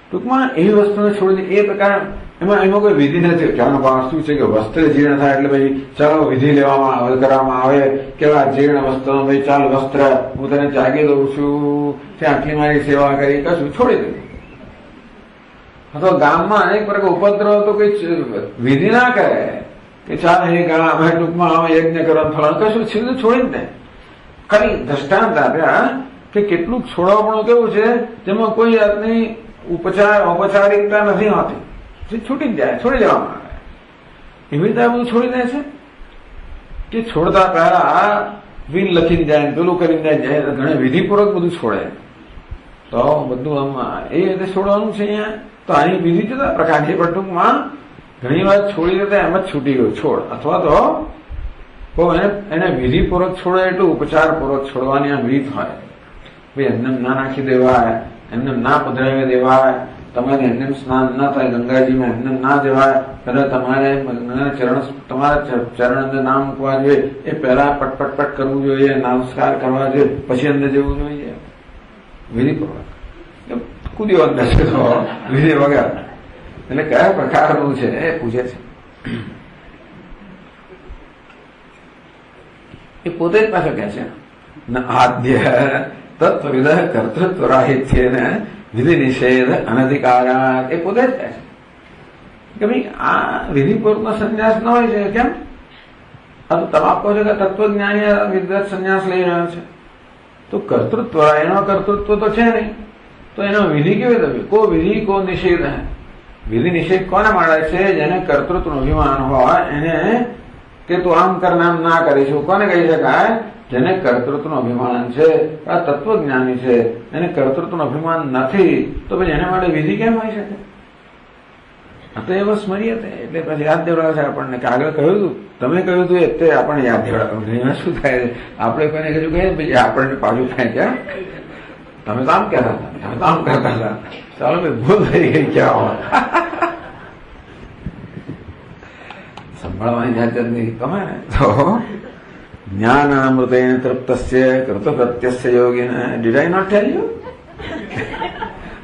ટૂંકમાં એવી વસ્તુને છોડી દે. એ પ્રકાર એમાં કોઈ વિધિ નથી. કહેવાનો ભાવ શું છે કે વસ્ત્ર જીર્ણ થાય એટલે ભાઈ ચાલો વિધિ લેવામાં આવે, કરવામાં આવે. કેવા જીર્ણ વસ્ત્ર, ભાઈ ચાલ વસ્ત્ર હું તને ત્યાગી દઉં છું, ત્યાં આટલી મારી સેવા કરી, કશું છોડી દઉં. અથવા ગામમાં અનેક પ્રકાર ઉપદ્રવ તો કોઈ વિધિ ના કરે કે ચાલ હે ગામ અમે ટૂંકમાં અમે યજ્ઞ કરવા ફલાણ, કશું સીધું છોડી જ નહીં. ખાલી દ્રષ્ટાંત આપ્યા કે કેટલુંક છોડાવવાનું કેવું છે, જેમાં કોઈ જાતની ઔપચારિકતા નથી હોતી, છૂટી જ જાય, છોડી દેવામાં આવે. એવી રીતે આ બધું છોડી દે છે કે છોડતા પહેલા વિલ લખીને જાય, પેલું કરીને જાય, ઘણી વિધિપૂર્વક બધું છોડે. તો બધું આમ એ રીતે છોડવાનું છે અહીંયા. તો આની વિધિ જુદા પ્રકારની, પણ ટૂંકમાં ઘણી વાર છોડી દેતા એમ જ છૂટી ગયો છોડ. અથવા તો એને વિધિપૂર્વક છોડે એટલું ઉપચારપૂર્વક છોડવાની આ રીત હોય. ભાઈ એમને ના નાખી દેવાય, એમને ના પધરાવી દેવાય, તમારે એમને સ્નાન ના થાય, ગંગાજીમાં એમને ના જવાય, પહેલા તમારે તમારા ચરણ અંદર નામ મૂકવા જોઈએ, એ પહેલા પટપટ કરવું જોઈએ, નમસ્કાર કરવા જોઈએ, પછી અંદર જવું જોઈએ વિધિપૂર્વક. કુદીઓ અંદર છે તો વિધિ વગર. એટલે કયા પ્રકારનું છે એ પૂછે છે. એ પોતે જ પાછો કહે છે આદ્ય તત્વવિદ કર્તૃત્વ રાહિત્ય વિધિ નિષેધ અનધિકારા. એ પોતે જ કહે છે કે ભાઈ આ વિધિપૂર્વકનો સંન્યાસ ન હોય છે. કેમ? આ તો તમે આપો છો કે તત્વજ્ઞાની વિદ્વત સંન્યાસ લઈ રહ્યો છે, તો કર્તૃત્વ, એનો કર્તૃત્વ તો છે નહીં, તો એનો વિધિ કેવી થવી? કો વિધિ કો નિષેધ. વિધિ નિષેધ કોને મળે છે? જેને કર્તૃત્વનું અભિમાન હોય એને, કે તું આમ કર નામ ના કરીશું. કોને કહી શકાય? જેને કર્તૃત્વનું અભિમાન છે, આ તત્વજ્ઞાની છે, એને કર્તૃત્વનું અભિમાન નથી, તો પછી એના માટે વિધિ કેમ હોઈ શકે? અતએવ સ્મર્યતે. એટલે પછી યાદ દેવડાવે છે આપણને કે આગળ કહ્યું હતું, તમે કહ્યું હતું એટલે આપણને યાદ દેવડાવે. એમાં શું થાય છે? આપણે કોઈને કશું કહીએ પછી આપણને પાછું થાય છે, તમે તો આમ કહેતા હતા, તમે તો આમ કરતા હતા, ચાલો ભાઈ ભૂલ થઈ ગઈ ક્યાં સંભાળવાની જાત નહીં તમે ને. તો જ્ઞાનામૃતેન તૃપ્તસ્ય કૃતકૃત્યસ્ય યોગીને. Did I not tell you?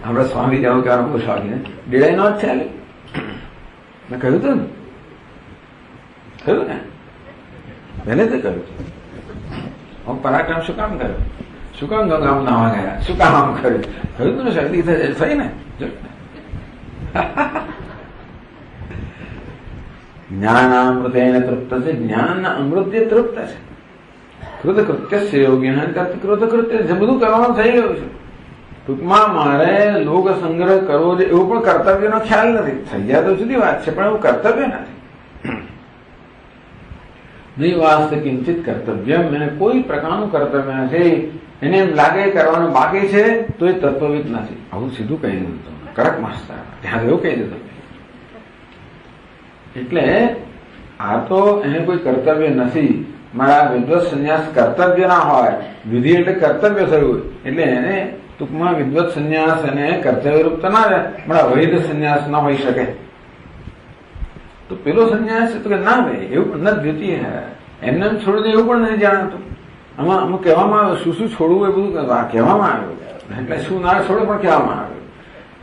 આપણે સ્વામી જાવ કે બહુ સ્વામીને did I not tell you? મેં કહ્યું હતું ને, કહ્યું ને, પહેલેથી કહ્યું હતું. હું પરાક્રમ શું કામ કર્યું? શું કામ ગંગામાં નાવા ગયા? શું કામ આમ કર્યું? કહ્યું હતું ને, શરદી થઈ ને. જ્ઞાનામૃતેન તૃપ્ત છે. જ્ઞાનના અમૃત જે તૃપ્ત છે. કૃતકૃત્યસ્ય યોગી. કૃતકૃત્ય જે બધું કરવાનું થઈ ગયું છે. ટૂંકમાં મારે લોક સંગ્રહ કરવો છે એવું પણ કર્તવ્યનો ખ્યાલ નથી. થઈ જાય તો જુદી વાત છે, પણ એવું કર્તવ્ય નથી. નહીં વાસ્ત કિંચિત કર્તવ્ય. એને કોઈ પ્રકારનું કર્તવ્ય નથી. એને એમ લાગે કરવાનું બાકી છે તો એ તત્વવિદ નથી. આવું સીધું કહી દીધું, કડક માસ્ટર ત્યાં એવું કહી દીધું. એટલે આ તો એને કોઈ કર્તવ્ય નથી. મારા વિદ્વત સંન્યાસ કર્તવ્ય ના હોય, વિધિ એટલે કર્તવ્ય થયું, એટલે એને ટૂંકમાં વિદ્વત સંન્યાસ એને કર્તવ્ય રૂપ તો ના રહે, પણ વૈધ સંન્યાસ ના હોઈ શકે. તો પેલો સંન્યાસ તો કે ના ભાઈ એવું ન દ્વિતીય હે, એમને છોડી દે એવું પણ નથી જાણતું. આમાં અમુક કહેવામાં આવ્યું શું શું છોડવું એ બધું કહેવામાં આવ્યું. એટલે શું ના છોડે પણ કહેવામાં આવ્યું.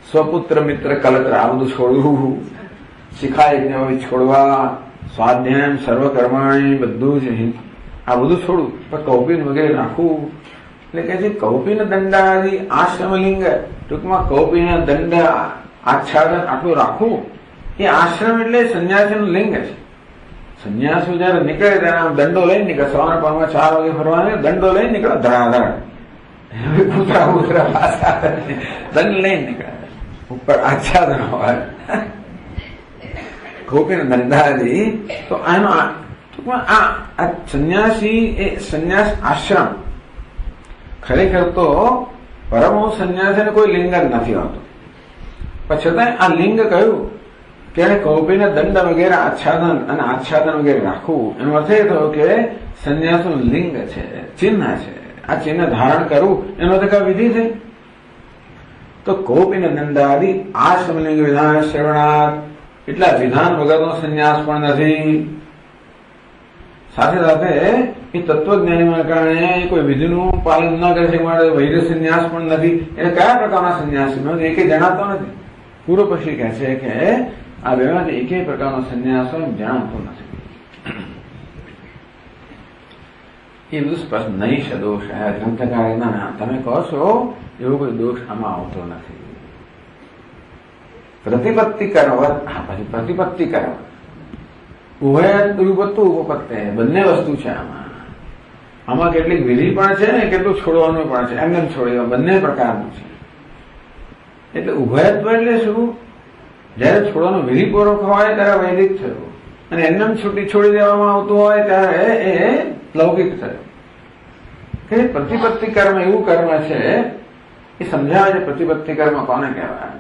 સ્વપુત્ર મિત્ર કલત્ર આ બધું છોડવું, શિખા યજ્ઞ છોડવા, સ્વાધ્યાય સર્વકર્માણી બધું જ આ બધું છોડવું, પણ કૌપીન વગેરે રાખવું. એટલે કે છે કૌપીન દંડાદી આશ્રમલિંગ. ટૂંકમાં કૌપીન દંડ આચ્છાદન આટલું રાખવું એ આશ્રમ એટલે સંન્યાસીનું લિંગ છે. સંન્યાસી જયારે નીકળે ત્યારે આમ દંડો લઈને નીકળે. સવારના પરમાં 4 વાગે ફરવા દંડો લઈને નીકળે, ધડાધડ કૂતરા કૂતરા પાછા દંડ લઈને નીકળે. ઉપર આચ્છાદન હોય કૌપીન દંડાદી. તો આનો ટૂંકમાં આ સંન્યાસી એ સંન્યાસ આશ્રમ. ખરેખર તો પરમહંસ સંન્યાસીને કોઈ લિંગ જ નથી હોતું, પણ છતાં આ લિંગ કહ્યું કે એને કૌપીને દંડ વગેરે આચ્છાદન અને આચ્છાદન વગેરે રાખવું. એનો અર્થ એ થયો કે સંન્યાસનું લિંગ છે, ચિહ્ન છે. આ ચિહ્ન ધારણ કરવું એનો તો કઈ વિધિ છે. તો કૌપીને દંડાદી આશ્રમલિંગ વિધાન શ્રવણાર્થ. એટલા વિધાન વગરનો સંન્યાસ પણ નથી. સાથે સાથે એ તત્વજ્ઞાનીના કારણે કોઈ વિધિનું પાલન ન કરી શકે માટે વૈધ સંન્યાસ પણ નથી. એટલે કયા પ્રકારના સંન્યાસી એ કઈ જણાતો નથી. પૂર્વ પક્ષી કહે છે કે આ બેમાંથી એકેય પ્રકારનો સંન્યાસ જણાતો નથી. એ બધું સ્પષ્ટ નહીં છે દોષ. ગ્રંથકાર ના તમે કહો છો એવો કોઈ દોષ આમાં આવતો નથી. પ્રતિપત્તિ કરવા, પછી પ્રતિપત્તિ કરવા ઉભય રૂપત્તું ઉપપત્તે બંને વસ્તુ છે આમાં. આમાં કેટલીક વિધિ પણ છે ને કેટલું છોડવાનું પણ છે. એમને છોડી દેવા બંને પ્રકારનું છે. એટલે ઉભયત્વ એટલે શું? જયારે છોડવાનું વિધિપૂર્વક હોય ત્યારે વૈદિક થયું, અને એમને છોડી દેવામાં આવતું હોય ત્યારે એ લૌકિક થયું. કે પ્રતિપત્તિ કર્મ એવું કર્મ છે એ સમજાવે છે. પ્રતિપત્તિ કર્મ કોને કહેવાય?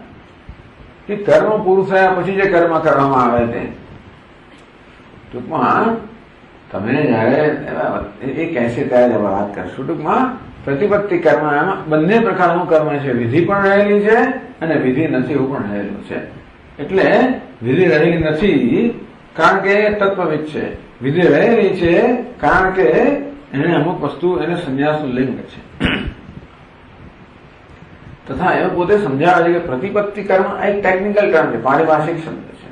કે કર્મ પૂરું થયા પછી જે કર્મ કરવામાં આવે તે. ટૂંકમાં તમે જયારે એ કહેશે ત્યારે વાત કરશું. ટૂંકમાં પ્રતિપત્તિ કર્મ એમાં બંને પ્રકારનું કર્મ છે. વિધિ પણ રહેલી છે અને વિધિ નથી એવું પણ રહેલું છે. એટલે વિધિ રહેલી નથી કારણ કે તત્વવિદ છે. વિધિ રહેલી છે કારણ કે એને અમુક વસ્તુ એને સંન્યાસનું લિંગ છે. તથા એ પોતે સમજાવે છે કે પ્રતિપત્તિ કર્મ એક ટેકનિકલ ટર્મ છે, પારિભાષિક શબ્દ છે.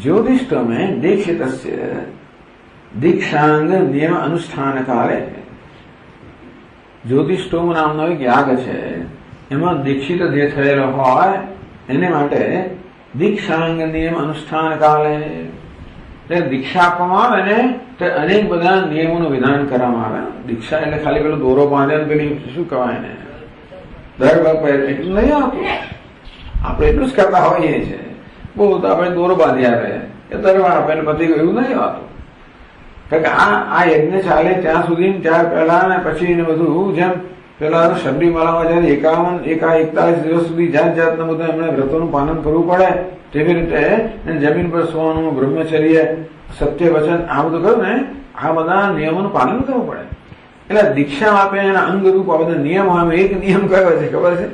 જ્યોતિષ્ટમે દીક્ષિતસ્ય દીક્ષાંગ નિયમ અનુષ્ઠાન કાલે. જ્યોતિષ્ટોમ નામનો એક યાગ છે, એમાં દીક્ષિત જે થયેલો હોય એને માટે દીક્ષાંગ નિયમ અનુષ્ઠાન કાલે દીક્ષા આપવામાં આવે ને તો અનેક બધા નિયમોનું વિધાન કરવામાં આવે. દીક્ષા એટલે ખાલી પેલો દોરો બાંધે ને પેલી શું કહેવાય ને દર એટલું નહીં આવતું. આપણે એટલું જ કરતા હોઈએ છીએ. બહુ તો આપણે દોરો બાંધી આવે એ દરવા આપે ને પતિ એવું નહીં આવતું. કારણ કે આ યજ્ઞ ચાલે ત્યાં સુધી ત્યાર પહેલા ને પછી ને બધું જેમ પેલા શબરીમાલામાં જયારે 41 દિવસ સુધી જાત જાતના બધા એમણે વ્રતોનું પાલન કરવું પડે તેવી રીતે જમીન પર સુવાનું, બ્રહ્મચર્ય, સત્ય વચન આ બધું કહ્યું ને આ બધા નિયમોનું પાલન કરવું પડે. એટલે દીક્ષા આપે એના અંગરૂપ આ બધા નિયમ આવે. એક નિયમ કયો છે ખબર છે?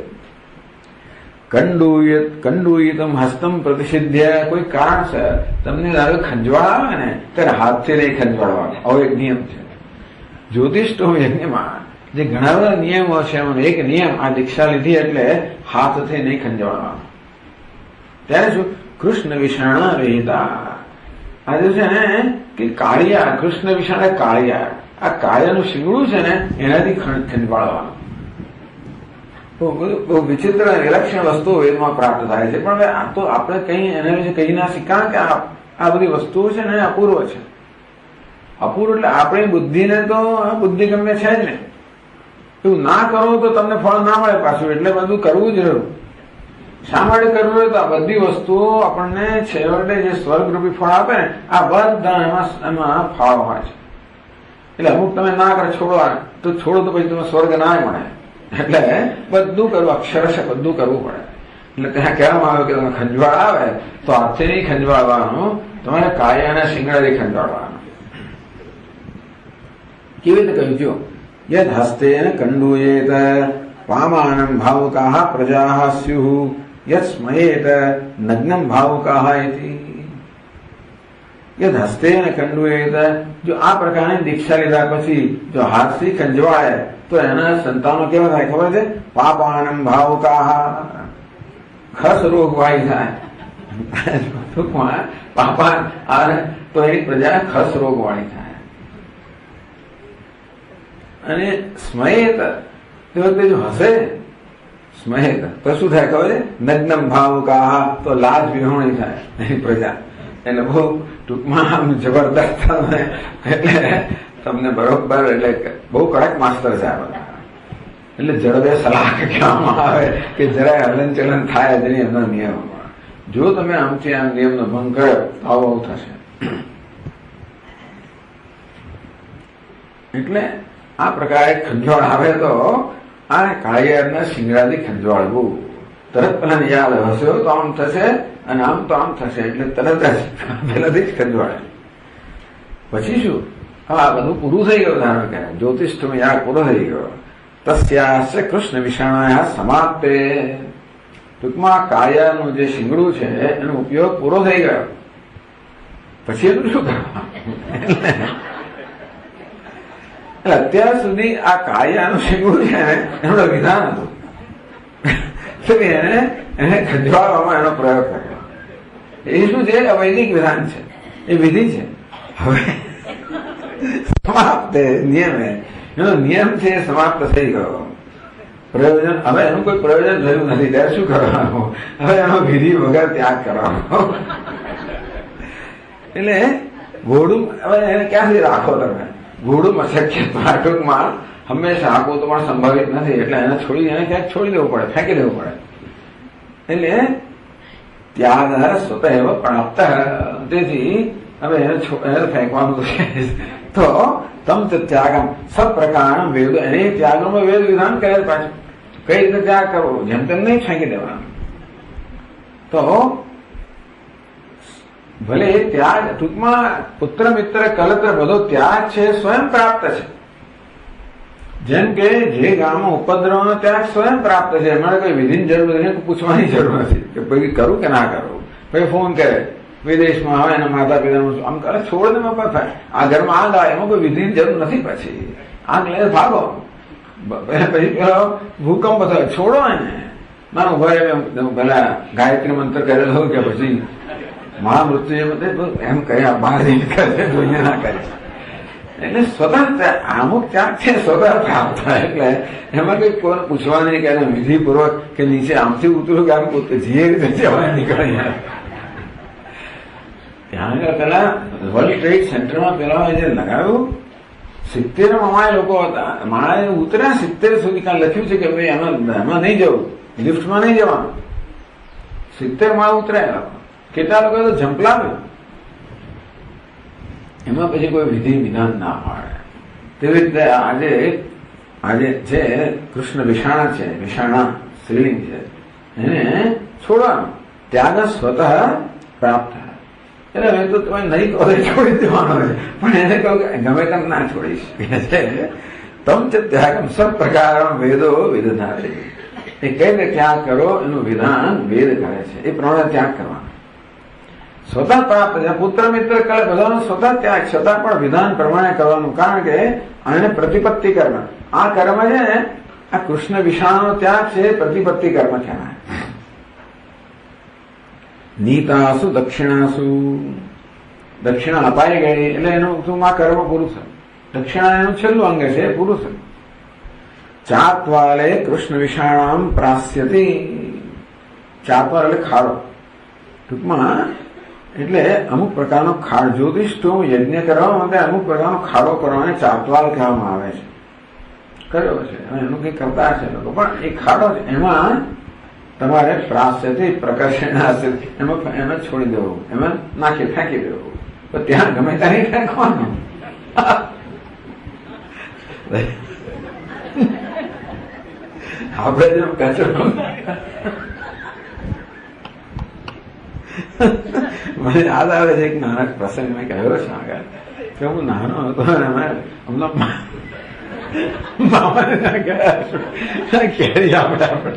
કંડુયિતમ હસ્તમ પ્રતિષિધ્ય. કોઈ કારણસર તમને લાગે ખંજવાળ આવે ને ત્યારે હાથથી નહીં ખંજવાળવાનો. આવો એક નિયમ છે જ્યોતિષોમ યજ્ઞમાં. જે ઘણા બધા નિયમો છે એમાં એક નિયમ આ દીક્ષા લીધી એટલે હાથથી નહીં ખંજવાળવાનો. ત્યારે શું કૃષ્ણ વિષાણા રહેતા. આજે છે ને કે કાળિયા, કૃષ્ણ વિષાણા કાળિયા. આ કાળિયાનું શીંગડું છે ને એનાથી ખંજવાળવાનું. બહુ વિચિત્ર વિલક્ષણ વસ્તુઓ વેદમાં પ્રાપ્ત થાય છે. પણ આ તો આપણે કઈ એના વિશે કહી ના શીખ. કારણ કે આ બધી વસ્તુઓ છે ને અપૂર્વ છે. અપૂર્વ એટલે આપણી બુદ્ધિને તો બુદ્ધિ ગમે છે જ ને. એવું ના કરો તો તમને ફળ ના મળે પાછું. એટલે બધું કરવું જ રહ્યું. શા માટે કરવું હોય તો આ બધી વસ્તુઓ આપણને છેવટે જે સ્વર્ગરૂપી ફળ આપે ને આ બધા એમાં ફળ હોય છે. એટલે અમુક તમે ના કરો તો છોડો તો પછી તમે સ્વર્ગ ના મળે. એટલે બધું કરવું, અક્ષરશ બધું કરવું પડે. એટલે ત્યાં કહેવામાં આવે કે તમે ખંજવાળ આવે તો હાથથી નહીં ખંજવાળવાનું, તમારે કાયાના શિંગડાથી ખંજવાળવાનું. કેવી રીતે કહ્યું જો યદ હસ્તેન કંડુયેત વામાનમ ભાવુકાહ પ્રજાહ સ્યુઃ યદ સ્મયેત નગ્નમ ભાવુકાહ ઇતિ. યદ હસ્તેન કંડુયેત. જો આ પ્રકારની દીક્ષા લીધા પછી જો હાથથી ખંજવાળે તો એના સંતાનો કેવા થાય ખબર છે? પાપાનમ ભાવુકાહ. ખસ રોગવાળી થાય. ટૂંકમાં પાપા તો એની પ્રજા ખસ રોગવાળી થાય. અને સ્મયેત તે વખતે જો હશે સ્મયેત તો શું થાય ખબર છે? નગ્નમ ભાવુકાહ. તો લાજ વિહોણી થાય એની પ્રજા. એટલે બહુ ટૂંકમાં આમ જબરદસ્ત એટલે તમને બરોબર એટલે બહુ કડક માસ્તર છે આ બધા. એટલે જડબે સલાહ કહેવામાં આવે કે જરાય હલન ચલન થાય જ નહીં એમના નિયમોમાં. જો તમે આમથી આમ નિયમનો ભંગ કર્યો તો આવું થશે. એટલે આ પ્રકારે ખંજવાળ આવે તો આ કાળિયારના શિંગડાથી ખંજવાળવું. તરત પેલા યાદ હશે તો આમ થશે અને આમ તો આમ થશે. એટલે તરત જ પેલાથી જ ખંજવાળે. પછી શું? આ બધું પૂરું થઈ ગયું. ધારણ કે જ્યોતિષ યાગ પૂરો થઈ ગયો. તસ્યાસ્ય કૃષ્ણ વિષાણાયા સમાપ્તે. ટૂંકમાં કાયાનું જે શિંગડું છે એનો ઉપયોગ પૂરો થઈ ગયો. પછી એનું શું કરવાનું? એટલે અત્યાર સુધી આ કાયાનું શિંગડું છે ને એનું વિધાન હતું. એને ખંજવાળવામાં એનો પ્રયોગ કર્યો. એ શું છે? વૈદિક વિધાન છે, એ વિધિ છે. હવે સમાપ્ત નિયમ એનો નિયમ છે સમાપ્ત થઈ ગયો. પ્રયોજન હવે એનું કોઈ પ્રયોજન થયું નથી. ત્યારે શું કરવાનું? હવે એનો વિધિ વગર ત્યાગ કરવાનો. એટલે ઘોડું હવે એને ક્યાંથી રાખો તમે? ઘોડું અશક્ય. ટૂંકમાં હંમેશા આખું તો પણ સંભવિત નથી. એટલે એને એને ક્યાંક છોડી દેવું પડે, ફેંકી દેવું પડે. એટલે ત્યાગ સ્વતઃ પ્રાપ્ત. તેથી હવે એને ફેંકવાનું તો તમ ત્યાગમ સબ પ્રકાર વેદ. એને ત્યાગમાં વેદ વિધાન કરે પાછું. કઈ રીતે ત્યાગ કરવો? જેમ તેમ નહીં ફેંકી દેવાનું. તો ભલે ત્યાગ ટૂંકમાં પુત્ર મિત્ર કલત્ર બધો ત્યાગ છે સ્વયં પ્રાપ્ત છે. જેમ કે જે ગામમાં ઉપદ્રવનો ત્યાગ સ્વયં પ્રાપ્ત છે. એમાં કોઈ વિધિની જરૂર નથી, પૂછવાની જરૂર નથી કે ભાઈ કરું કે ના કરું. ભાઈ ફોન કરે વિદેશમાં આવે એના માતા પિતાનું આમ કરે છોડ દે. આ ઘરમાં આગ આવે એમાં કોઈ વિધિની જરૂર નથી. પછી આગ લઈને ભાગો. પછી પેલો ભૂકંપ થયો છોડો એને. મારો ભાઈ પેલા ગાયત્રી મંત્ર કરેલો હોય કે પછી મહામૃત્યુ એમ કહ્યા બહાર જોઈએ ના કરે. એટલે સ્વતઃ અમુક ત્યાગ છે સ્વતઃ પ્રાપ્ત થાય. એટલે એમાં કઈ કોઈને પૂછવા નહીં કે વિધિપૂર્વક કે નીચે આમથી ઉતરું કે આમ જે રીતે જવાય નીકળી. ત્યાં આગળ પેલા વર્લ્ડ ટ્રેડ સેન્ટરમાં પેલા જે લગાવ્યું 70 માળે લોકો હતા. માળે ઉતર્યા 70 સુધી કાં લખ્યું છે કે ભાઈ એમાં નહીં જવું, લિફ્ટમાં નહીં જવાનું. 70 માળ ઉતર્યા. કેટલા લોકો તો ઝંપલાવ્યું. એમાં પછી કોઈ વિધિ વિધાન ના પાડે. તેવી રીતે આજે છે કૃષ્ણ વિષાણા છે, વિષાણા સ્ત્રીલિંગ છે, એને છોડવાનું. ત્યાગ સ્વતઃ પ્રાપ્ત. એટલે હવે તો તમે નહીં કહો છોડી દેવાનો છે, પણ એને કહું કે ગમે તેમ ના છોડીશ. તમ ચ ત્યાગમ સબ પ્રકાર વેદો વિદધાતે. એ કઈ રીતે ત્યાગ કરો એનું વિધાન વેદ કરે છે. એ પ્રમાણે ત્યાગ કરવાનો. સ્વતઃ પ્રાપ્ત છે. પુત્ર મિત્ર કળે બધાનો સ્વતઃ ત્યાગ, છતાં પણ વિધાન પ્રમાણે કરવાનું. કારણ કે આને પ્રતિપત્તિ કર્મ, આ કર્મ છે ને, આ કૃષ્ણ વિષાણનો ત્યાગ છે, પ્રતિપત્તિ કર્મ કહેવાય. નીતાસુ દક્ષિણાસુ, દક્ષિણા અપાઈ ગઈ એટલે એનું તું આ કર્મ પૂરું થયું. દક્ષિણા એનું છેલ્લું અંગ છે, પૂરું થયું. ચાત્વાલે કૃષ્ણ વિષાણામ પ્રાસ્યતી. ચાત્વાલ એટલે ખાડો. ટૂંકમાં એટલે અમુક પ્રકારનો ખાડ, જ્યોતિષો યજ્ઞ કરવા માટે અમુક પ્રકારનો ખાડો કરવાને ચાત્વાલ કહેવામાં આવે છે. કર્યો છે એનું કઈ કરતા છે લોકો, પણ એ ખાડો છે એમાં તમારે પ્રાસ્યથી પ્રકર્ષણ એમાં છોડી દેવું, એમાં ફેંકી દેવું. તો ત્યાં ગમે ત્યાં નહીં ફેંકવાનું. આપણે જેમ કચરો, મને યાદ આવે છે એક નાના પ્રસંગ મેં કહ્યો છે આગળ કે હું નાનો હતો હમણાં મામાને ગયા કેરી આપણે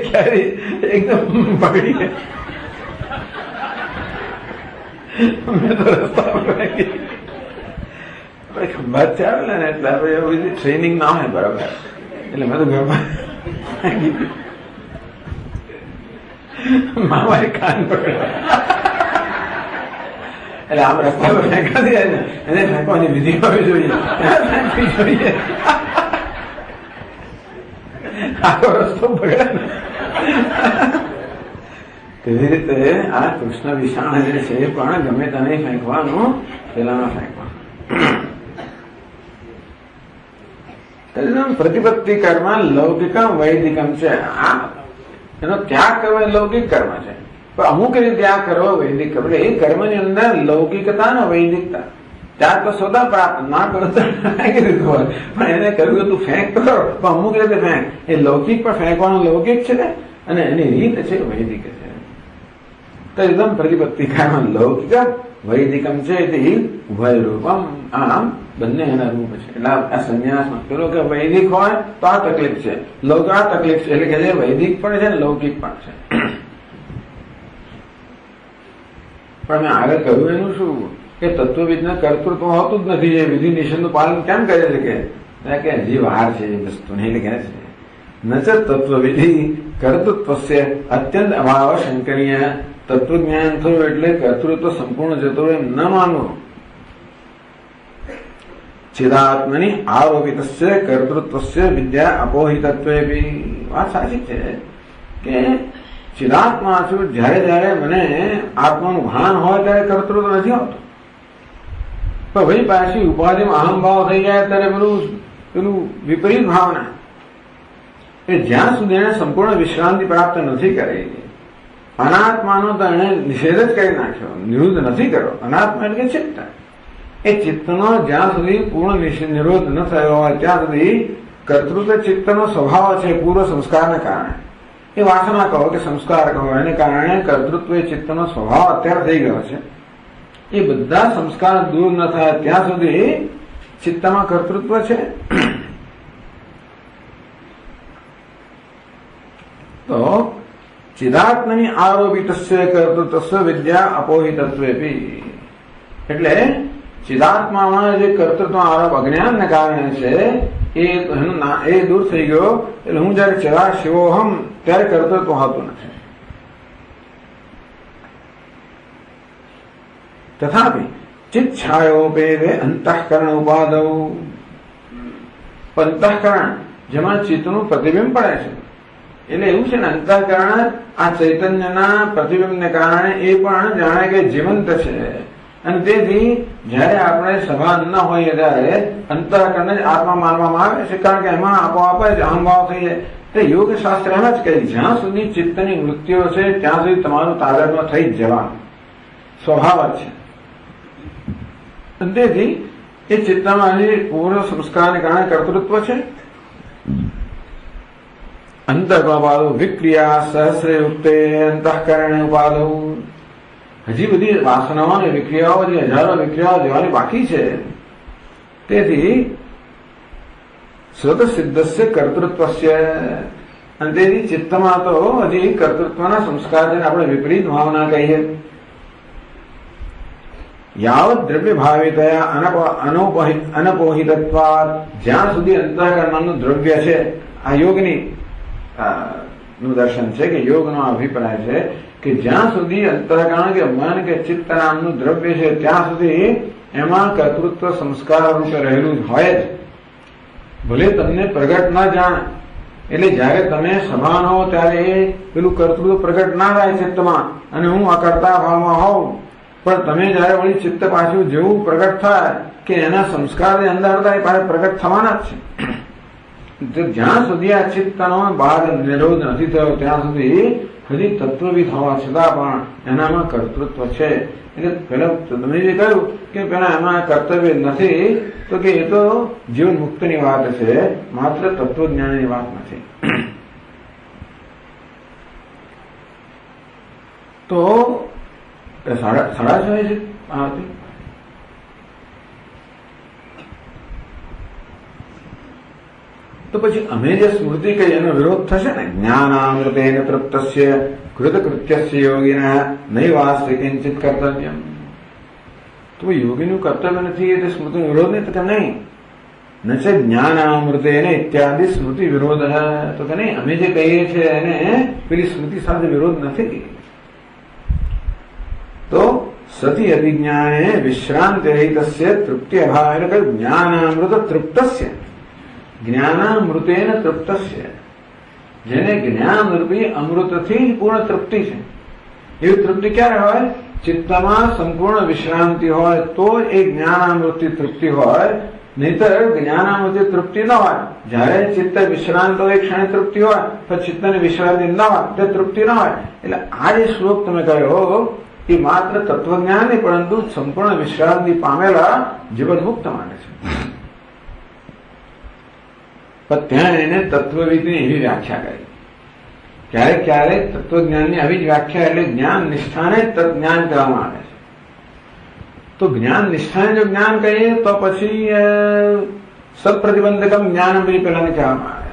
કેરી એકદમ બગડી ગઈ. મેં તો રસ્તા ખંભાત થી આવેલા ને એટલે એવું ટ્રેનિંગ ના હોય બરાબર, એટલે મેં તો ઘરમાં મામાએ કાન પકડ્યા. એટલે આમ રસ્તા પર ફેંકાતી જાય ને, એને ફેંકવાની વિધિ હોવી જોઈએ. આખો રસ્તો પકડે ને. તેવી રીતે આ કૃષ્ણ વિષાણ જે છે એ પણ ગમે તેને ફેંકવાનું, પેલામાં ફેંકવાનું. પ્રતિપત્તિ કર્મ લૌકિકમ વૈદિકમ છે. આ એનો ત્યાગ કરવો એ લૌકિક કર્મ છે, પણ અમુક રીતે ત્યાગ કરવો વૈદિક કર્મ. એ કર્મની અંદર લૌકિકતા ને વૈદિકતા. ત્યાગ તો સ્વતઃ પ્રાપ્ત, ના કરો તો ફેંકી દીધું હોય, પણ એને કહ્યું તું ફેંક કરો, પણ અમુક રીતે ફેંક. એ લૌકિક પણ ફેંકવાનું લૌકિક છે અને એની રીત છે વૈદિક છે. તો એકદમ પ્રતિપત્તિ કર્મ લૌકિક વૈદિકમ છે તે ઉભય રૂપમ. આમ બંને એના રૂપ છે. એટલે આ સંન્યાસમાં પેલો કે વૈદિક હોય તો આ તકલીફ છે, લૌકિક આ તકલીફ છે. એટલે કે જે વૈદિક પણ છે ને લૌકિક પણ છે. પણ મેં આગળ કહ્યું એનું શું કે તત્વવિદને કર્તૃત્વ હોતું જ નથી. એ વિધિ નિષેધનું પાલન કેમ કરે છે કે હજી વાર છે એ વસ્તુને, એટલે કહે છે ન ચ તત્વવિધિ કર્તૃત્વ અત્યંત અભાવ શંકરીય. તત્વજ્ઞાન થયું એટલે કર્તૃત્વ સંપૂર્ણ જતો એમ ન માનવું. ચિદાત્મની આરોપિત કર્તૃત્વ વિદ્યા અપોહિતત્વે બી. વાત સાચી છે કે ચિદાત્મા છું, જયારે મને આત્માનું ભાન હોય ત્યારે કર્તૃત્વ નથી આવતું. પણ ભાઈ પાછી ઉપાધિમાં અહમભાવ થઈ જાય ત્યારે પેલું વિપરીત ભાવના. એ જ્યાં સુધી એને સંપૂર્ણ વિશ્રાંતિ પ્રાપ્ત નથી કરી, અનાત્માનો તો એને નિષેધ જ કરી નાખ્યો, નિરુદ્ધ નથી કર્યો. અનાત્મા એટલે ચિત્ત. એ ચિત્તનો જ્યાં સુધી પૂર્ણ નિરોધ ન થયો હોય ત્યાં સુધી કર્તૃત્વ ચિત્તનો સ્વભાવ છે પૂર્વ સંસ્કારને કારણે. એ વાસના કહો કે સંસ્કાર કહો, એને કારણે કર્તૃત્વ એ ચિત્તનો સ્વભાવ અત્યારે થઈ ગયો છે. એ બધા સંસ્કાર દૂર ન થાય ત્યાં સુધી ચિત્તમાં કર્તૃત્વ છે. તો ચિદાત્મની આરોપિત કર્તૃત્વ વિદ્યા અપોહિતત્વેપી. એટલે ચિદાત્મામાં જે કર્તૃત્વ આરોપ અજ્ઞાનને કારણે છે એ દૂર થઈ ગયો. એટલે હું જયારે ચિરાગ શિવોહમ ત્યારે કર્તૃત્વ હોતું નથી. તથાપિ ચિત્ત છાયોપેદે અંતઃકરણ ઉપાદૌ. અંતઃકરણ જેમાં ચિત્તનું પ્રતિબિંબ પડે છે, એટલે એવું છે ને, અંતઃકરણ આ ચૈતન્યના પ્રતિબિંબને કારણે એ પણ જાણે કે જીવંત છે. અને તેથી જયારે આપણે સભાન ન હોઈએ ત્યારે અંતઃકરણને જ આત્મા માનવામાં આવે છે, કારણ કે એમાં આપોઆપ જ અહંભાવ થઈ જાય. તે યોગ શાસ્ત્ર એમ જ કહે, જ્યાં સુધી ચિત્તની વૃત્તિઓ છે ત્યાં સુધી તમારું તાદાત્મ્ય થઈ જ જવાનું સ્વભાવ જ છે. અને તેથી એ ચિત્તમાં હજી પૂર્વ સંસ્કારને કારણે કર્તૃત્વ છે. અંતઃકરણોપાદો વિક્રિયા સહસ્રયુક્તે અંતઃકરણે ઉપાદો. હજી બધી વાસનાઓ અને વિક્રિયાઓ, જે હજારો વિક્રિયાઓ જવાની બાકી છે. તેથી સ્વતઃસિદ્ધસ્ય કર્તૃત્વસ્ય, અને તેથી ચિત્તમાં તો હજી કર્તૃત્વના સંસ્કાર છે, આપણે વિપરીત ભાવના કહીએ. યાવત દ્રવ્ય ભાવિતયા અનપોહિતત્વાદ, જ્યાં સુધી અંતઃકરણનું દ્રવ્ય છે, આ યોગની નું દર્શન છે કે યોગનો અભિપ્રાય છે કે જ્યાં સુધી અંતઃકરણ કે મન કે ચિત્ત નામનું દ્રવ્ય છે ત્યાં સુધી એમાં કર્તૃત્વ સંસ્કાર રૂપે રહેલું જ હોય જ, ભલે તમને પ્રગટ ના જાણે. એટલે જયારે તમે સભાન હો ત્યારે એ પેલું કર્તૃત્વ પ્રગટ ના થાય ચિત્તમાં, અને હું અકર્તા ભાવમાં હોઉં, પણ તમે જયારે વળી ચિત્ત પાછું જેવું પ્રગટ થાય કે એના સંસ્કાર અંદર થાય પાછા પ્રગટ થવાના જ છે. જ્યાં સુધી આ ચિત્તનો બહાર નિરોધ નથી થયો ત્યાં સુધી હજી તત્વવિદ હોવા છતાં પણ એનામાં કર્તૃત્વ છે. એટલે પેલા તમે જે કહ્યું કે પેલા એમાં કર્તવ્ય નથી, તો કે એ તો જીવન મુક્તની વાત છે, માત્ર તત્વજ્ઞાનની વાત નથી. તો 6:30 છે આરતી. તો પછી અમે જે સ્મૃતિ કહી એનો વિરોધ થશે ને. જ્ઞાનામૃતેન તૃપ્તસ્ય કૃતકૃત્યસ્ય યોગિના નૈવાસ્તિ કિંચિત કર્તવ્યમ. તો યોગીનું કર્તવ્ય નથી એટલે સ્મૃતિનો વિરોધ નહીં, તો કે નહીં. ન છે જ્ઞાનામૃતેન ઇત્યાદિ સ્મૃતિ વિરોધ, તો કે નહીં, અમે જે કહીએ છીએ એને પેલી સ્મૃતિ સાથે વિરોધ નથી. તો સતી અભિજ્ઞાને વિશ્રાંતિ રહિતસ્ય તૃપ્તિ અભાવ, એટલે કહ્યું જ્ઞાનામૃત તૃપ્તસ્ય, જ્ઞાનામૃતેન તૃપ્તસ્ય, જેને જ્ઞાન રૂપી અમૃતથી પૂર્ણ તૃપ્તિ છે. એવી તૃપ્તિ ક્યારે હોય? ચિત્તમાં સંપૂર્ણ વિશ્રાંતિ હોય તો એ જ્ઞાનામૃતથી તૃપ્તિ હોય, નહીતર જ્ઞાનામૃતિ તૃપ્તિ ન હોય. જયારે ચિત્ત વિશ્રાંત હોય એ ક્ષણે તૃપ્તિ હોય, પણ ચિત્તની વિશ્રાંતિ ન હોય તે તૃપ્તિ ન હોય. એટલે આ જે શ્લોક તમે કહ્યો એ માત્ર તત્વજ્ઞાન નહીં, પરંતુ સંપૂર્ણ વિશ્રાંતિ પામેલા જીવન મુક્ત માને છે. પણ ત્યાં એને તત્વવિદની એવી વ્યાખ્યા કરી. ક્યારેક ક્યારેક તત્વજ્ઞાનની આવી જ વ્યાખ્યા, એટલે જ્ઞાન નિષ્ઠાને તત્જ્ઞાન કહેવામાં આવે છે. તો જ્ઞાન નિષ્ઠાને જો જ્ઞાન કહીએ તો પછી સત્પ્રતિબંધકમ જ્ઞાન બી પેલાને કહેવામાં આવે.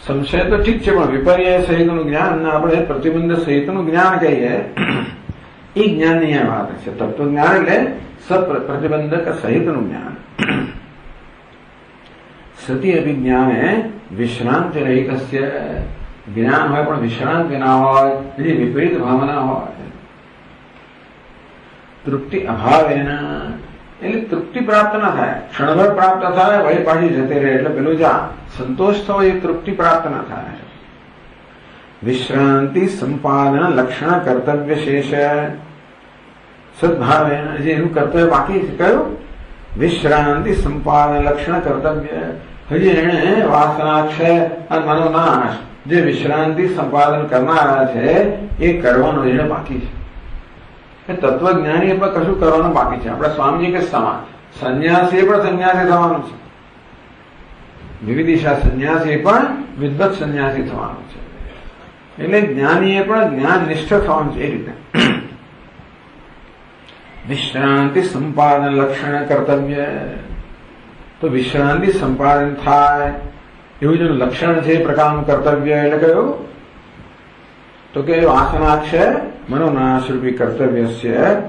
સંશય તો ઠીક છે, પણ વિપર્યય સહિતનું જ્ઞાન આપણે પ્રતિબંધ સહિતનું જ્ઞાન કહીએ, એ જ્ઞાનની આ વાત છે. તત્વજ્ઞાન એટલે સત્પ્રતિબંધક સહિતનું જ્ઞાન. સતી અભિજ્ઞાને વિશ્રાંતિ રહિતસ્ય, જ્ઞાન હોય પણ વિશ્રાંતિ ના હોય, એની વિપરીત ભાવના હોય. તૃપ્તિ અભાવેના, એટલે તૃપ્તિ પ્રાપ્ત ના થાય, ક્ષણભર પ્રાપ્ત થાય વળી પાછી જતી રહે, એટલે પેલું જા સંતોષ થવો એ તૃપ્તિ પ્રાપ્ત ના થાય. વિશ્રાંતિ સંપાદન લક્ષણ કર્તવ્ય શેષ સદભાવે, જે એનું કર્તવ્ય બાકી છે કયું? વિશ્રાંતિ સંપાદન લક્ષણ કર્તવ્ય. હજી એને વાસનાક્ષય અને મનોનાશ જે વિશ્રાંતિ સંપાદન કરનારા છે એ કરવાનું એને બાકી છે. તત્વજ્ઞાની એટલે કશું કરવાનું બાકી છે. આપણે સ્વામીજી કે સમાન સંન્યાસી પણ સંન્યાસી થવાનું છે, વિવિધિશા સંન્યાસી પણ વિદ્વત સંન્યાસી થવાનું છે. એટલે જ્ઞાનીએ પણ જ્ઞાન નિષ્ઠ થવાનું છે. એ રીતે વિશ્રાંતિ સંપાદન લક્ષણ કર્તવ્ય. તો વિશ્રાંતિ સંપાદન થાય એવું જે લક્ષણ છે એ પ્રકારનું કર્તવ્ય એટલે કયું? તો કે વાસનાક્ષય મનોનાશરૂપી કર્તવ્ય શેષત્વ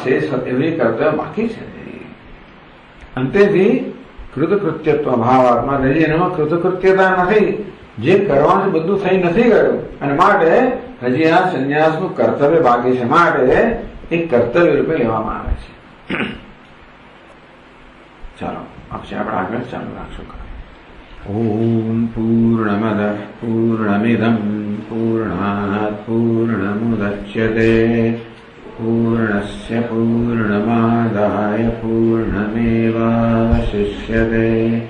શેષ એવી કર્તવ્ય બાકી છે. અંતેથી કૃતકૃત્યત્વ ભાવાત્મા રહી, એનામાં કૃતકૃત્યતા નથી. જે કરવાનું બધું થઈ નથી ગયું, અને માટે હજી આ સંન્યાસનું કર્તવ્ય બાકી છે. માટે એ એક કર્તવ્ય રૂપે લેવામાં આવે છે. ચાલો પછી આપણે આગળ ચાલુ રાખશું. ઓમ પૂર્ણમદ પૂર્ણમિદં પૂર્ણાત પૂર્ણમુદચ્યતે પૂર્ણસ્ય પૂર્ણમાદાય પૂર્ણમેવાવશિષ્યતે.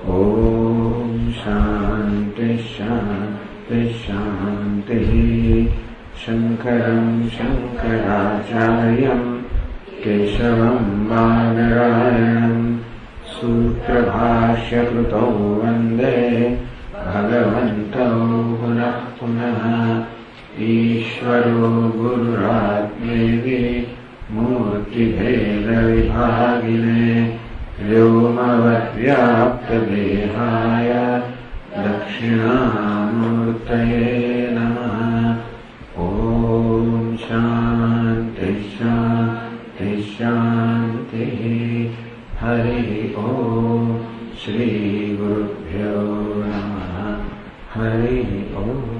ઓમ શાંતિ શાંતિ શાંતિ. શંકરં શંકરાચાર્યં કેશવં બાદરાયણં सूत्रभाष्यकृतौ वन्दे भगवन्तौ पुनः पुनः. ईश्वरो गुरुरात्मेति मूर्तिभेदविभागिने व्योमवद्व्याप्तदेहाय दक्षिणामूर्तये नमः. ॐ शान्ति शान्ति शान्तिः. हरि ओम. श्री गुरुभ्यो नमः. हरि ओम.